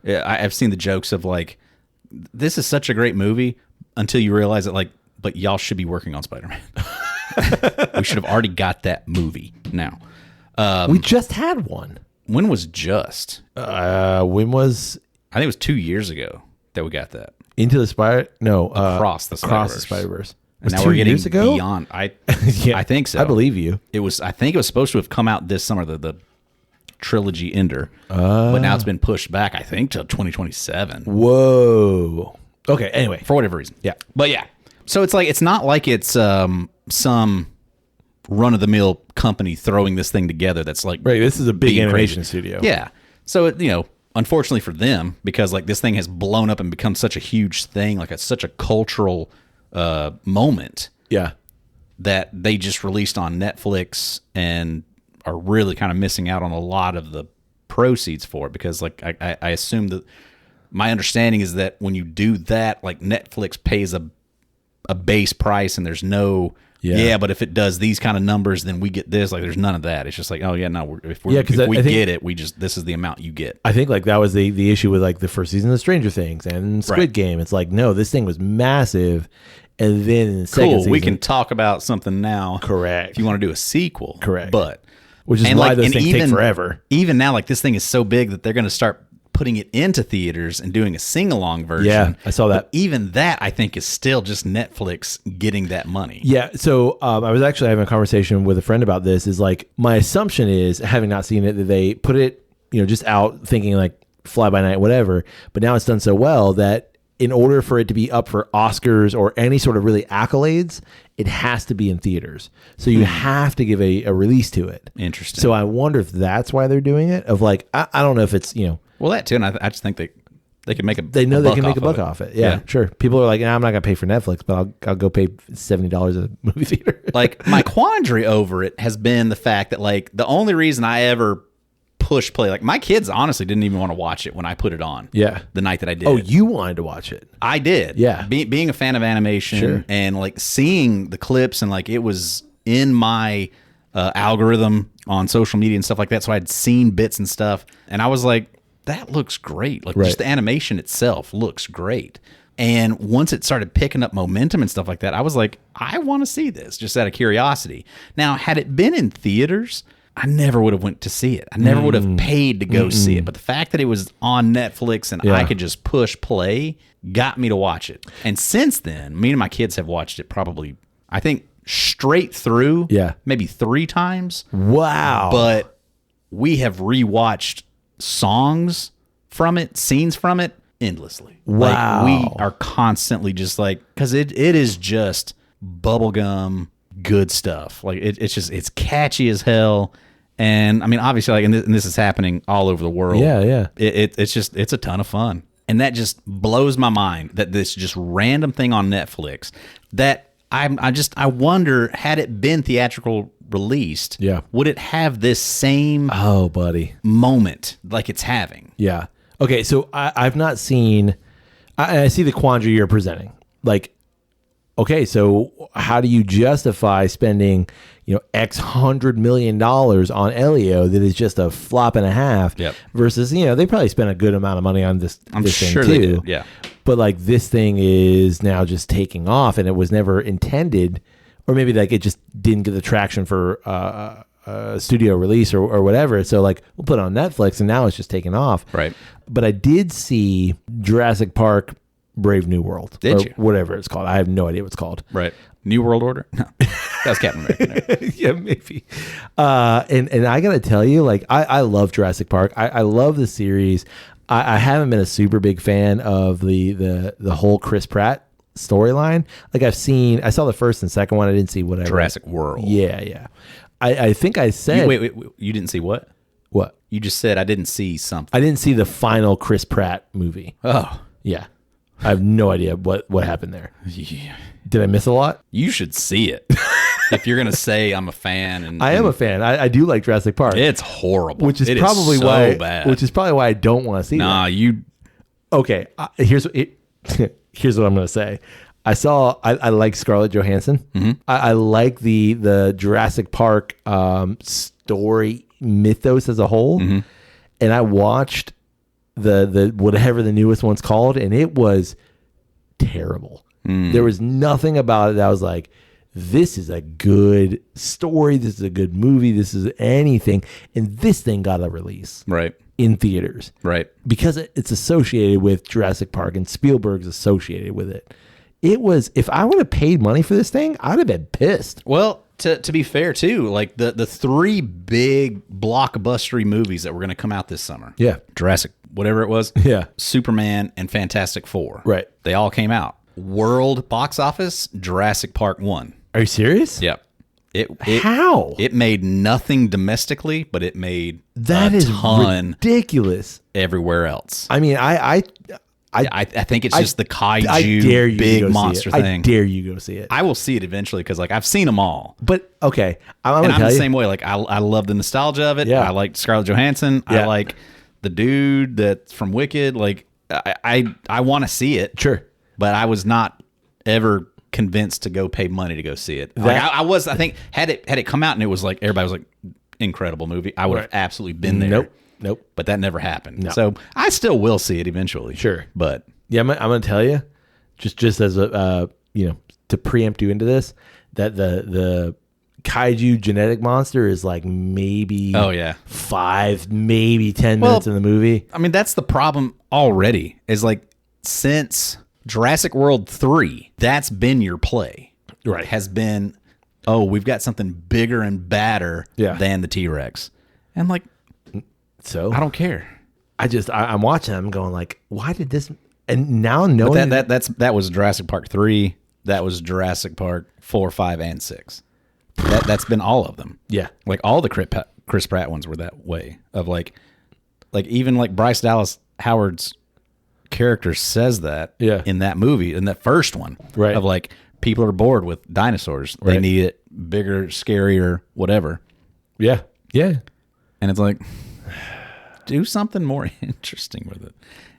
I've seen the jokes of like, this is such a great movie until you realize that but y'all should be working on Spider-Man. We should have already got that movie now. We just had one. When was just? When was? I think it was 2 years ago that we got that. Into the Spider? No, Across the Spider-Verse. And now 2 we're getting years ago? beyond. Yeah, I think so. I believe you. It was. I think it was supposed to have come out this summer. The trilogy ender, but now it's been pushed back. I think till 2027. Whoa. Okay. Anyway, for whatever reason. Yeah. But yeah. So it's not like it's some run-of-the-mill company throwing this thing together that's like right. This is a big animation crazy. studio. Yeah. So unfortunately for them, because like this thing has blown up and become such a huge thing, like it's such a cultural moment. Yeah. That they just released on Netflix and are really kind of missing out on a lot of the proceeds for it, because like I assume that my understanding is that when you do that, like Netflix pays a base price and there's no but if it does these kind of numbers, then we get this. Like there's none of that. It's just like, oh yeah, no, if we get it, this is the amount you get. I think like that was the issue with like the first season of Stranger Things and Squid Game. It's like, no, this thing was massive. And then in the second season, we can talk about something now. Correct. If you want to do a sequel. Correct. But which is why those things take forever. Even now, like this thing is so big that they're going to start putting it into theaters and doing a sing-along version. Yeah, I saw that. But even that, I think, is still just Netflix getting that money. Yeah. So I was actually having a conversation with a friend about this. Is like my assumption is, having not seen it, that they put it, just out thinking like fly by night, whatever. But now it's done so well that in order for it to be up for Oscars or any sort of really accolades, it has to be in theaters. So you have to give a release to it. Interesting. So I wonder if that's why they're doing it. Of like, I don't know if it's, well, that too, and I just think they can make a they know a they buck can make a off of buck it. off it. Yeah, sure. People are like, I'm not gonna pay for Netflix, but I'll go pay $70 at a movie theater. Like, my quandary over it has been the fact that, like, the only reason I ever push play, like, my kids honestly didn't even want to watch it when I put it on. Yeah. The night that I did. Oh, you wanted to watch it? I did. Yeah. Being a fan of animation and like seeing the clips, and like it was in my algorithm on social media and stuff like that. So I'd seen bits and stuff, and I was like, that looks great. Like, just the animation itself looks great. And once it started picking up momentum and stuff like that, I was like, I want to see this just out of curiosity. Now, had it been in theaters, I never would have went to see it. I never would have paid to go see it. But the fact that it was on Netflix and I could just push play got me to watch it. And since then, me and my kids have watched it probably, I think, straight through, maybe 3 times. Wow. But we have rewatched songs from it, scenes from it, endlessly. Wow. Like, we are constantly just like, because it is just bubblegum good stuff. Like, it's catchy as hell. And I mean, obviously, like, and this is happening all over the world. Yeah. It's a ton of fun. And that just blows my mind that this just random thing on Netflix that I wonder, had it been theatrical released, would it have this same moment like it's having? Yeah. Okay, so I've not seen, I see the quandary you're presenting. Like, okay, so how do you justify spending, X $100 million on Elio that is just a flop and a half versus, they probably spent a good amount of money on this I'm this sure thing they too. did, yeah. But like, this thing is now just taking off, and it was never intended, or maybe like it just didn't get the traction for studio release or whatever. So like, we'll put it on Netflix, and now it's just taking off. Right. But I did see Jurassic Park Brave New World. Did you? Whatever it's called. I have no idea what it's called. Right. New World Order? No. That's Captain America. Yeah, maybe. And I got to tell you, like, I love Jurassic Park. I love the series. I haven't been a super big fan of the whole Chris Pratt storyline. Like, I saw the first and second one. I didn't see whatever. Jurassic World. Yeah. I think I said. Wait, you didn't see what? What? You just said I didn't see something. I didn't see the final Chris Pratt movie. Oh. Yeah. I have no idea what happened there. Yeah. Did I miss a lot? You should see it. If you're going to say I'm a fan. And I am a fan. I do like Jurassic Park. It's horrible. Which is it probably is so why bad. Which is probably why I don't want to see Nah, that. you. Okay, here's what I'm going to say. I like Scarlett Johansson. Mm-hmm. I like the Jurassic Park story mythos as a whole. Mm-hmm. And I watched the whatever the newest one's called, and it was terrible. There was nothing about it that I was like, this is a good story, this is a good movie, this is anything. And this thing got a release in theaters, because it's associated with Jurassic Park, and Spielberg's associated with it. It was, if I would have paid money for this thing, I'd have been pissed. Well, to be fair too, like the 3 big blockbustery movies that were going to come out this summer, Jurassic, whatever it was, Superman, and Fantastic Four, they all came out. World box office, Jurassic Park won. Are you serious? Yep. How? It made nothing domestically, but it made that a is ton ridiculous everywhere else. I mean, I think it's just the kaiju I dare you big to go monster see it. thing. I dare you go see it. I will see it eventually because, like, I've seen them all. But okay, I'm the you. same way. Like, I love the nostalgia of it. Yeah. I like Scarlett Johansson. I like the dude that's from Wicked. Like, I want to see it. Sure, but I was not ever convinced to go pay money to go see it. Like, I think had it come out and it was like, everybody was like, incredible movie, I would have absolutely been there. Nope. But that never happened. No. So I still will see it eventually. Sure. But yeah, I'm going to tell you, just as a to preempt you into this, that the kaiju genetic monster is like maybe 5, maybe 10 minutes in the movie. I mean, that's the problem already. Is like, since Jurassic World 3, that's been your play. Right. Has been, we've got something bigger and badder than the T-Rex. And like, so I don't care. I'm watching them going like, why did this And now knowing that was Jurassic Park 3. That was Jurassic Park 4, 5, and 6. That's been all of them. Yeah. Like all the Chris Pratt ones were that way of like even like Bryce Dallas Howard's character says that in that movie, in that first one, right? Of like people are bored with dinosaurs. They need it bigger, scarier, whatever. Yeah. Yeah. And it's like, do something more interesting with it.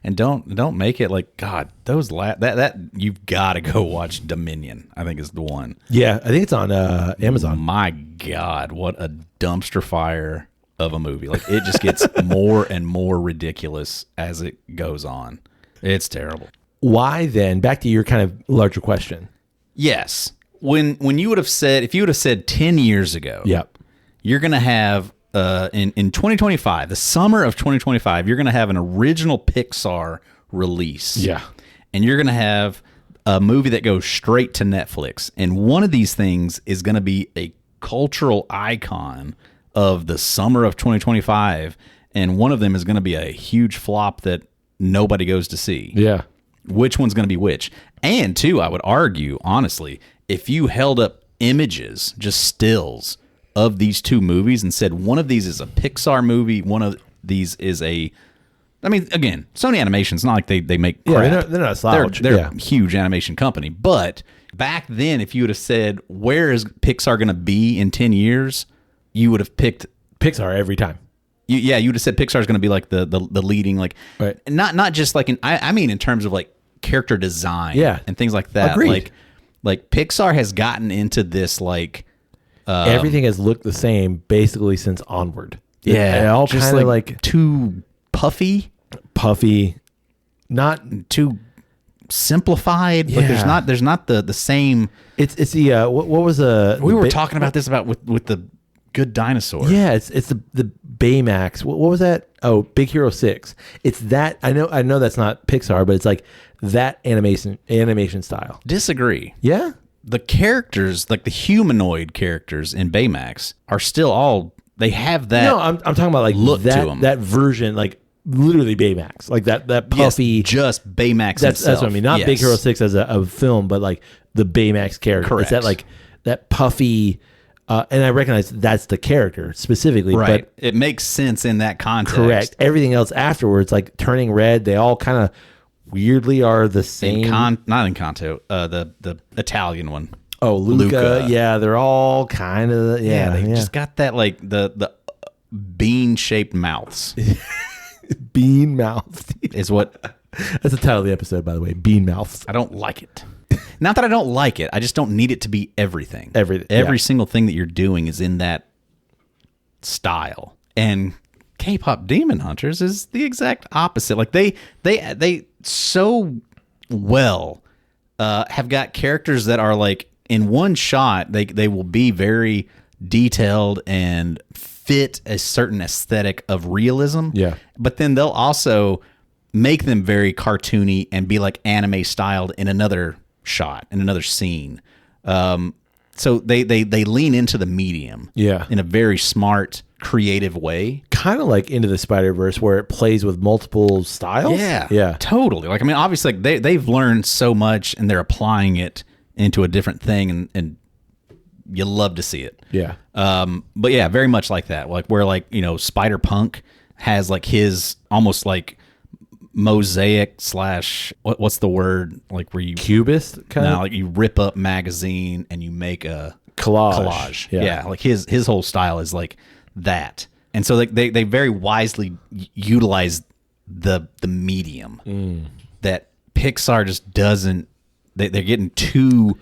And don't make it like, God, those that you've got to go watch Dominion, I think is the one. Yeah, I think it's on Amazon. My God, what a dumpster fire of a movie. Like it just gets more and more ridiculous as it goes on. It's terrible. Why then, back to your kind of larger question. Yes. When you would have said, if you would have said 10 years ago, you're going to have in 2025, the summer of 2025, you're going to have an original Pixar release. Yeah. And you're going to have a movie that goes straight to Netflix. And one of these things is going to be a cultural icon of the summer of 2025. And one of them is going to be a huge flop that nobody goes to see. Yeah. Which one's going to be which? And two, I would argue, honestly, if you held up images, just stills, of these two movies and said one of these is a Pixar movie, one of these is a... I mean, again, Sony Animation's not like they make crap. Yeah, they're not a slouch. They're a huge animation company. But back then, if you would have said, where is Pixar going to be in 10 years, you would have picked... Pixar every time. You would have said Pixar's going to be like the leading, like... Right. Not just like... I mean in terms of like character design and things like that. Agreed. Like Pixar has gotten into this like... everything has looked the same basically since Onward. Yeah. It all kind of like too puffy, not too simplified. Yeah. Like there's not the same. It's the what was we were talking about this about with the Good Dinosaur. Yeah, it's the Baymax. What was that? Oh, Big Hero 6. It's that. I know that's not Pixar, but it's like that animation style. Disagree. Yeah. The characters, like the humanoid characters in Baymax, are still all, they have that. No, I'm talking about like look that, to them. that version, like literally Baymax, like that puffy. Yes, just Baymax. That's what I mean. Not Big Hero 6 as a film, but like the Baymax character. Correct. It's that like that puffy, and I recognize that's the character specifically. Right. But it makes sense in that context. correct. Everything else afterwards, like turning red, they all kind of weirdly are the same. Not in Kanto, the Italian one. Oh, Luca. Yeah, they're all kind of they just got that like the bean shaped mouths. Bean mouth is what. That's the title of the episode, by the way. Bean mouths. I don't like it. Not that I don't like it. I just don't need it to be everything. Every single thing that you're doing is in that style. And K-pop Demon Hunters is the exact opposite. Like they so well have got characters that are like in one shot they will be very detailed and fit a certain aesthetic of realism. Yeah. But then they'll also make them very cartoony and be like anime styled in another shot, in another scene. So they lean into the medium in a very smart, creative way. Kind of like Into the Spider-Verse where it plays with multiple styles. Yeah. Totally. Like, I mean, obviously like they've learned so much and they're applying it into a different thing and you love to see it. Yeah. But yeah, very much like that. Like where like, you know, Spider-Punk has like his almost like mosaic / what's the word, like where you cubist kind of, like you rip up magazine and you make a collage. Yeah, like his whole style is like that. And so they very wisely utilize the medium that Pixar just doesn't. They're getting too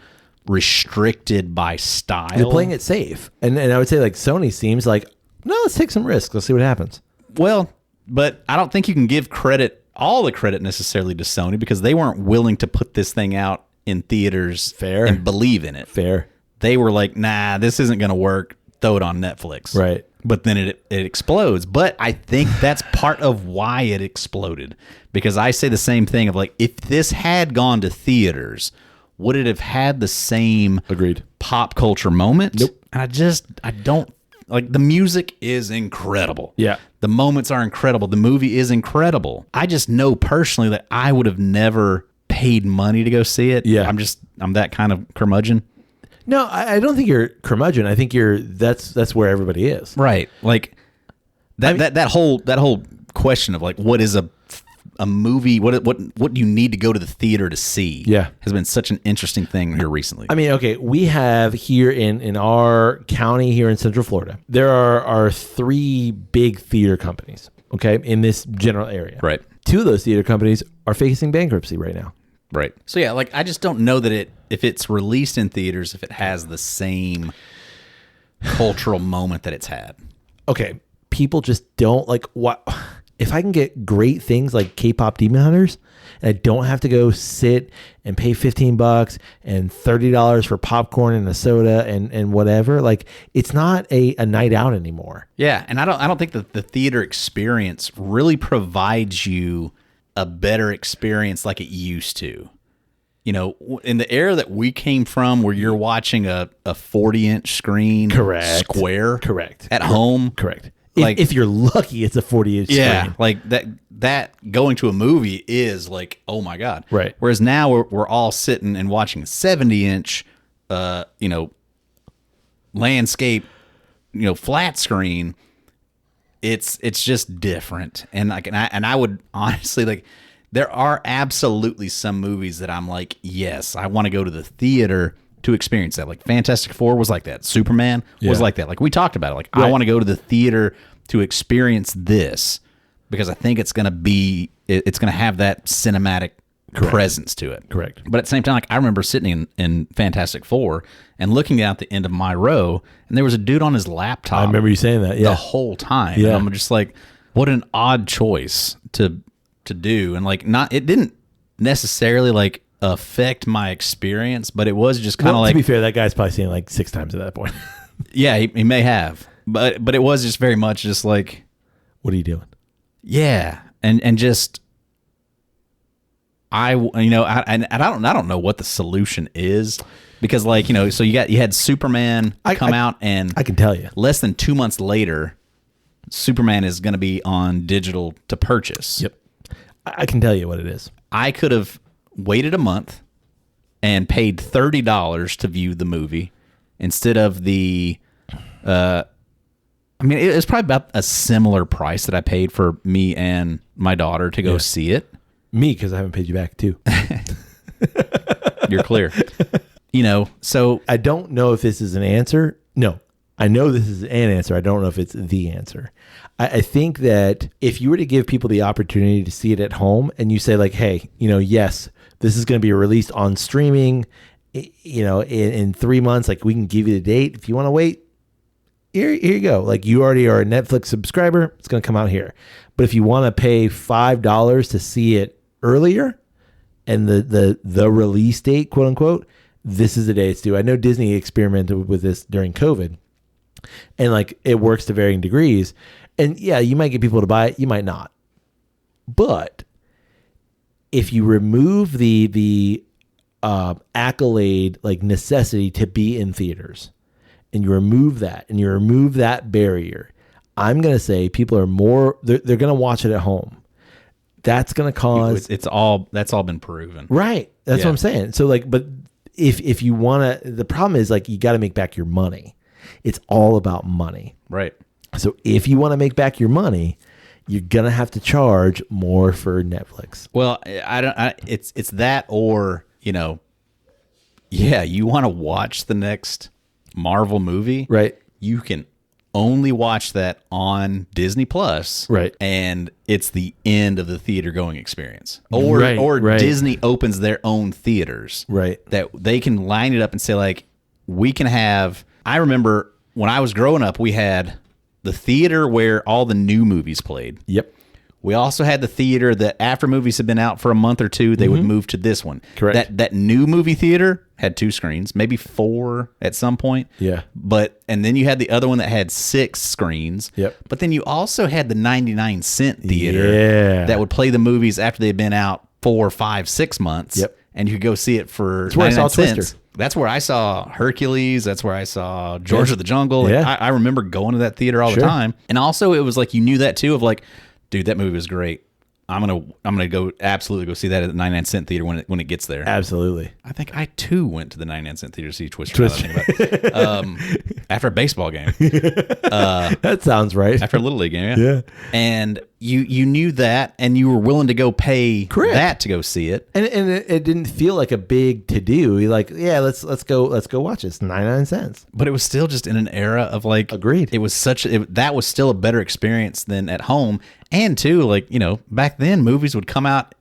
restricted by style. They're playing it safe, and I would say like Sony seems like, no, let's take some risks. Let's see what happens. Well, but I don't think you can give all the credit necessarily to Sony because they weren't willing to put this thing out in theaters and believe in it. Fair. They were like, nah, this isn't going to work. Throw it on Netflix. Right. But then it explodes. But I think that's part of why it exploded. Because I say the same thing of like, if this had gone to theaters, would it have had the same pop culture moment? Nope. And I don't, like, the music is incredible. Yeah. The moments are incredible. The movie is incredible. I just know personally that I would have never paid money to go see it. Yeah. I'm that kind of curmudgeon. No, I don't think you're curmudgeon. I think that's where everybody is. Right. Like that whole question of like, what is a movie? What do you need to go to the theater to see? Yeah. Has been such an interesting thing here recently. I mean, okay, we have here in our county here in Central Florida, there are 3 big theater companies, okay, in this general area. Right. 2 of those theater companies are facing bankruptcy right now. Right. So yeah, like I just don't know that if it's released in theaters, if it has the same cultural moment that it's had. Okay, people just don't like what if I can get great things like K-pop Demon Hunters and I don't have to go sit and pay $15 and $30 for popcorn and a soda and whatever, like it's not a night out anymore. Yeah, and I don't think that the theater experience really provides you a better experience like it used to. You know, in the era that we came from where you're watching a 40-inch screen square Correct. at home. Correct. Like, if you're lucky, it's a 40-inch screen. Like that going to a movie is like, oh my God. Right. Whereas now we're all sitting and watching a 70-inch, landscape, flat screen. It's just different. And like, and I would honestly like, there are absolutely some movies that I'm like, yes, I want to go to the theater to experience that. Like Fantastic Four was like that. Superman was like that. Like we talked about it. Like I want to go to the theater to experience this because I think it's going to have that cinematic presence to it. Correct. But at the same time, like I remember sitting in Fantastic Four and looking out the end of my row, and there was a dude on his laptop. I remember you saying that. Yeah. The whole time. Yeah. And I'm just like, what an odd choice to do. And like, it didn't necessarily like affect my experience, but it was just kind of like, to be fair, that guy's probably seen it like 6 times at that point. Yeah, he may have, but it was just very much just like, what are you doing? Yeah. And just, I don't know what the solution is because like, so you had Superman come out and I can tell you less than 2 months later, Superman is going to be on digital to purchase. Yep. I can tell you what it is. I could have waited a month and paid $30 to view the movie instead of the, it was probably about a similar price that I paid for me and my daughter to go see it. Me, because I haven't paid you back too. You're clear. So I don't know if this is an answer. No, I know this is an answer. I don't know if it's the answer. I think that if you were to give people the opportunity to see it at home and you say like, hey, yes, this is going to be released on streaming, in 3 months, like we can give you the date. If you want to wait, here you go. Like you already are a Netflix subscriber. It's going to come out here. But if you want to pay $5 to see it earlier and the release date, quote unquote, this is the day it's due. I know Disney experimented with this during COVID and like it works to varying degrees. And yeah, you might get people to buy it. You might not. But if you remove the accolade, like necessity to be in theaters, and you remove that barrier, I'm going to say people are more, they're going to watch it at home. That's going to cause... that's all been proven. Right. That's what I'm saying. So like, but if you want to, the problem is like, you got to make back your money. It's all about money. Right. So if you want to make back your money, you're going to have to charge more for Netflix. Well, it's that or, you want to watch the next Marvel movie. Right. You can only watch that on Disney Plus. Right. And it's the end of the theater going experience. Or Disney opens their own theaters. Right. That they can line it up and say like, we can have, I remember when I was growing up, we had the theater where all the new movies played. Yep. We also had the theater that after movies had been out for a month or two, they would move to this one. Correct. That new movie theater had 2 screens, maybe 4 at some point. Yeah. And then you had the other one that had 6 screens. Yep. But then you also had the 99-cent theater that would play the movies after they'd been out 4, 5, 6 months. Yep. and you could go see it for That's where I saw 99 cents. Twister. That's where I saw Hercules. That's where I saw George of the Jungle. Yeah. I remember going to that theater all the time. And also, it was like you knew that too. Of like, dude, that movie was great. I'm gonna go absolutely go see that at the 99-cent theater when it gets there. Absolutely. I think I too went to the 99-cent theater to see Twister. After a baseball game. That sounds right. After a Little League game, yeah. And you knew that, and you were willing to go pay that to go see it. And it didn't feel like a big to do. You're like, yeah, let's go watch this. 99 cents. But it was still just in an era of like, agreed. It was that was still a better experience than at home. And too, like, back then movies would come out.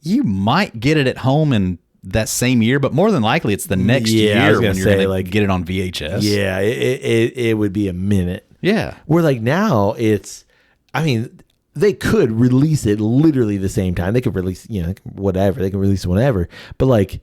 You might get it at home in that same year, but more than likely it's the next year when you're going to get it on VHS. Yeah, it would be a minute. Yeah. Where like now they could release it literally the same time. They could release, whatever. They can release it whenever. But like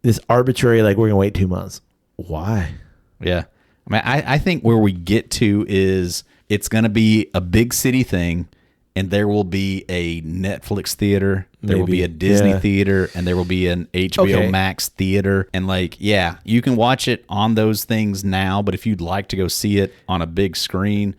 this arbitrary, like we're going to wait 2 months. Why? Yeah. I mean, I think where we get to is it's going to be a big city thing, and there will be a Netflix theater, there will be a Disney theater, and there will be an HBO Max theater. And like, yeah, you can watch it on those things now, but if you'd like to go see it on a big screen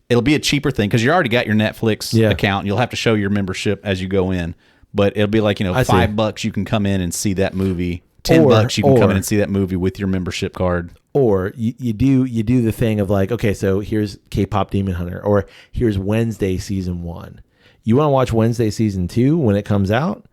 it'll be a cheaper thing because you already got your Netflix account. You'll have to show your membership as you go in, but it'll be like, $5 you can come in and see that movie. $10 you can come in and see that movie with your membership card. Or you do the thing of like, okay, so here's K-pop Demon Hunter, or here's Wednesday season 1. You want to watch Wednesday season 2 when it comes out?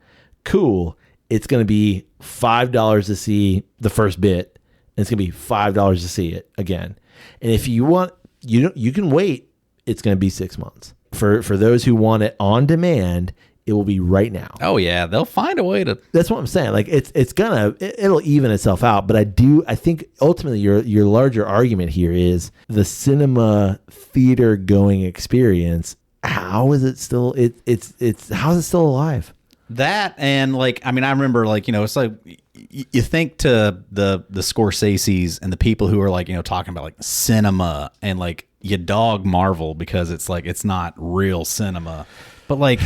Cool. It's going to be $5 to see the first bit, and it's going to be $5 to see it again. And if you want, you can wait. It's going to be 6 months. For those who want it on demand, it will be right now. Oh yeah, they'll find a way to. That's what I'm saying. Like it'll even itself out. But I think ultimately your larger argument here is the cinema theater going experience. How is it still? How is it still alive? That and like, I mean, I remember like, it's like you think to the Scorseses and the people who are like, talking about like cinema, and like you dog Marvel because it's like it's not real cinema, but like.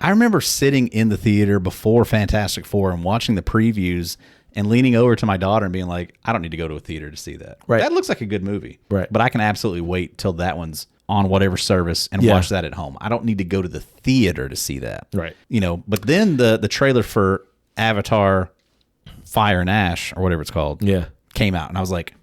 I remember sitting in the theater before Fantastic Four and watching the previews and leaning over to my daughter and being like, I don't need to go to a theater to see that. Right. That looks like a good movie. Right. But I can absolutely wait till that one's on whatever service and watch that at home. I don't need to go to the theater to see that. Right. But then the trailer for Avatar Fire and Ash, or whatever it's called, came out. And I was like,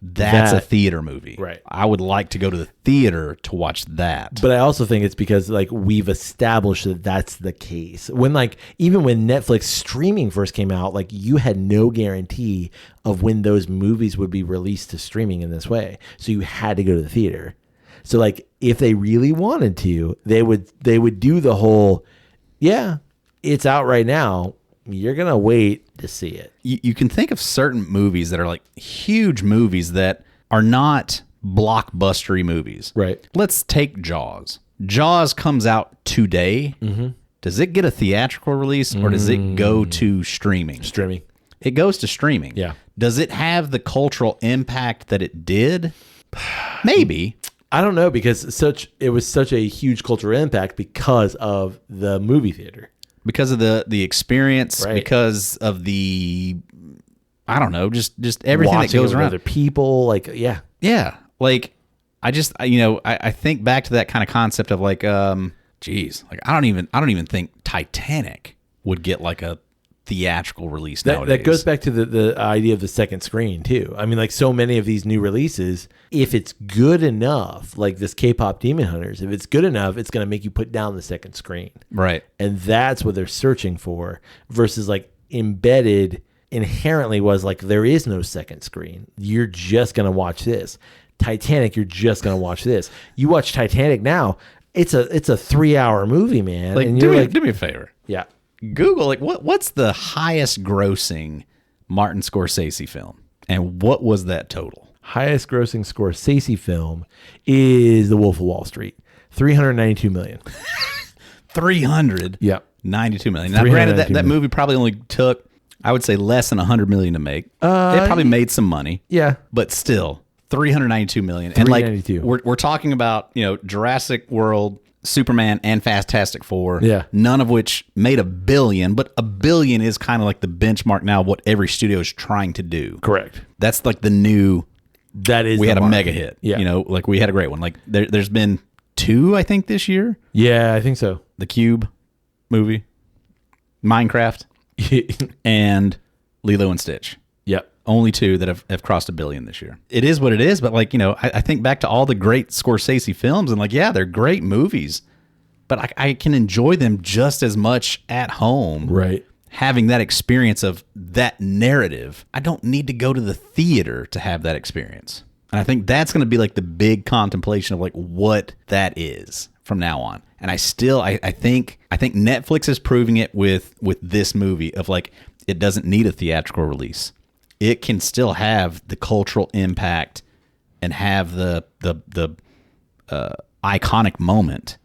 that's a theater movie. Right. I would like to go to the theater to watch that. But I also think it's because like we've established that that's the case. When like even when Netflix streaming first came out, like you had no guarantee of when those movies would be released to streaming in this way. So you had to go to the theater. So like if they really wanted to, they would do the whole, it's out right now. You're going to wait to see it. You can think of certain movies that are like huge movies that are not blockbustery movies. Right. Let's take Jaws. Jaws comes out today. Mm-hmm. Does it get a theatrical release or does it go to streaming? Streaming. It goes to streaming. Yeah. Does it have the cultural impact that it did? Maybe. I don't know, because it was such a huge cultural impact because of the movie theater. Because of the experience, right. Because of the, I don't know, just everything watching that goes around. Other people, like, yeah. Like, I think back to that kind of concept of like, like I don't even think Titanic would get like a theatrical release nowadays. That goes back to the idea of the second screen too. I mean, like so many of these new releases, if it's good enough, like this K-pop Demon Hunters, if it's good enough, it's going to make you put down the second screen. Right. And that's what they're searching for, versus like embedded inherently was like, there is no second screen. You're just going to watch this. Titanic, you're just going to watch this. You watch Titanic now, it's a 3-hour movie, man. Like, and do you're me a favor. Yeah. Google like what's the highest grossing Martin Scorsese film, and what was that total? Highest grossing Scorsese film is The Wolf of Wall Street, $392 million. 300. Yeah, 92 million. Now, granted, that movie probably only took, I would say, less than 100 million to make. It probably made some money. Yeah, but still, 392 million. And like 392. we're talking about Jurassic World. Superman and Fantastic Four. Yeah. None of which made $1 billion, but $1 billion is kind of like the benchmark now of what every studio is trying to do. Correct. That's like the new. That is. We had a mark. mega hit. Yeah. You know, like we had a great one. Like there's been 2, I think, this year. Yeah, I think so. The Cube movie, Minecraft, and Lilo and Stitch. Yep. Only 2 that have crossed $1 billion this year. It is what it is, but like, you know, I think back to all the great Scorsese films and like, yeah, they're great movies, but I can enjoy them just as much at home. Right. Having that experience of that narrative. I don't need to go to the theater to have that experience. And I think that's going to be like the big contemplation of like what that is from now on. And I think Netflix is proving it with this movie of like, it doesn't need a theatrical release. It can still have the cultural impact and have the iconic moment,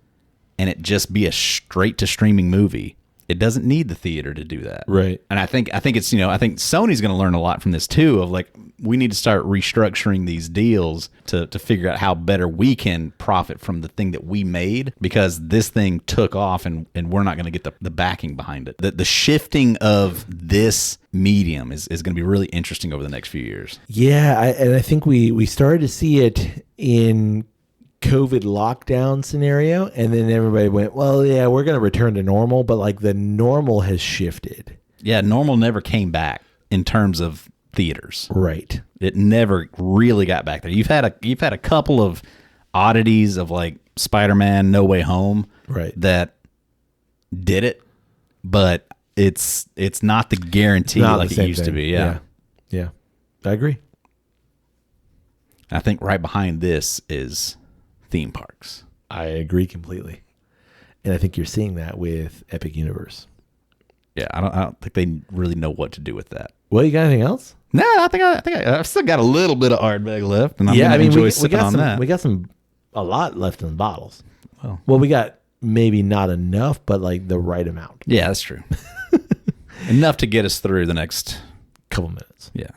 and it just be a straight to streaming movie. It doesn't need the theater to do that. Right. And I think it's, you know, I think Sony's going to learn a lot from this too, of like, we need to start restructuring these deals to figure out how better we can profit from the thing that we made, because this thing took off and we're not going to get the backing behind it. The shifting of this medium is going to be really interesting over the next few years. Yeah. I think we started to see it in COVID lockdown scenario, and then everybody went, well, yeah, we're going to return to normal, but like the normal has shifted. Yeah, normal never came back in terms of theaters. Right. It never really got back there. You've had a couple of oddities of like Spider-Man No Way Home, right, that did it, but it's not the guarantee like it used to be. Yeah. I agree. I think right behind this is theme parks. I agree completely. And I think you're seeing that with Epic Universe. Yeah, I don't think they really know what to do with that. Well, you got anything else? No, I think I've still got a little bit of Ardbeg left, and I'm gonna enjoy sipping on that. We got a lot left in the bottles. Well, we got maybe not enough, but like the right amount. Yeah, that's true. Enough to get us through the next couple minutes. Yeah.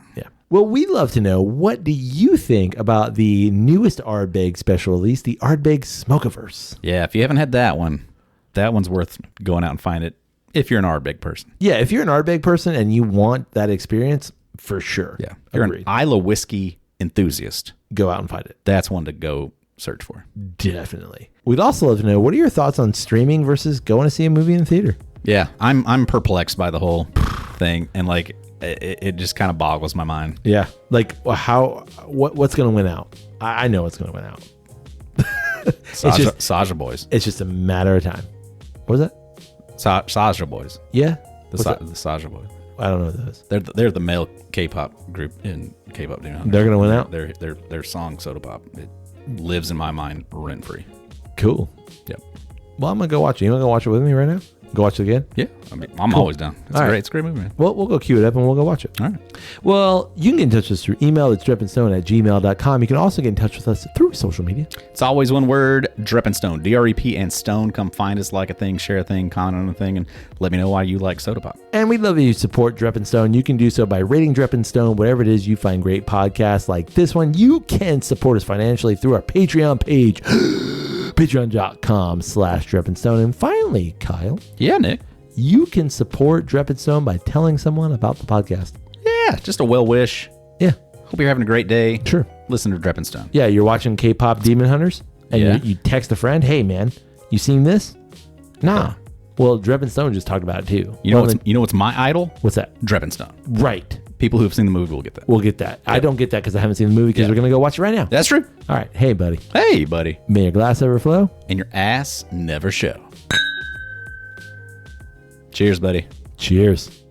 Well, we'd love to know, what do you think about the newest Ardbeg special release, the Ardbeg Smokiverse? Yeah, if you haven't had that one's worth going out and find it if you're an Ardbeg person. Yeah, if you're an Ardbeg person and you want that experience, for sure. Yeah. If you're an Isla whiskey enthusiast, go out and find it. That's one to go search for. Definitely. We'd also love to know, what are your thoughts on streaming versus going to see a movie in the theater? Yeah, I'm perplexed by the whole thing, and like it just kind of boggles my mind. Yeah, like what's going to win out? I know what's going to win out. Saja Boys. It's just a matter of time. What was that? Saja Boys. Yeah, the Saja Boys. I don't know those. They're the male K-pop group in K-pop. They're going to win out. Their song Soda Pop, it lives in my mind rent free. Cool. Yep. Well, I'm gonna go watch it. You wanna go watch it with me right now? Go watch it again? Yeah. I'm always down. It's great. It's a great movie, man. Well, we'll go queue it up and we'll go watch it. All right. Well, you can get in touch with us through email. It's drepandstone@gmail.com. You can also get in touch with us through social media. It's always one word, Drep and Stone. DREP and Stone. Come find us, like a thing, share a thing, comment on a thing, and let me know why you like Soda Pop. And we'd love you to support Drep and Stone. You can do so by rating Drep and Stone, whatever it is you find great podcasts like this one. You can support us financially through our Patreon page, patreon.com/Drep and Stone. And finally, Kyle. Yeah, Nick. You can support Drep and Stone by telling someone about the podcast. Yeah, just a well wish. Yeah. Hope you're having a great day. Sure. Listen to Drep and Stone. Yeah, you're watching K-pop Demon Hunters, and you text a friend, hey, man, you seen this? Nah. Well, Drep and Stone just talked about it, too. You know what's my idol? What's that? Drep and Stone. Right. People who have seen the movie will get that. We'll get that. Yep. I don't get that because I haven't seen the movie, because we're going to go watch it right now. That's true. All right. Hey, buddy. Hey, buddy. May your glass ever flow. And your ass never show. Cheers, buddy. Cheers.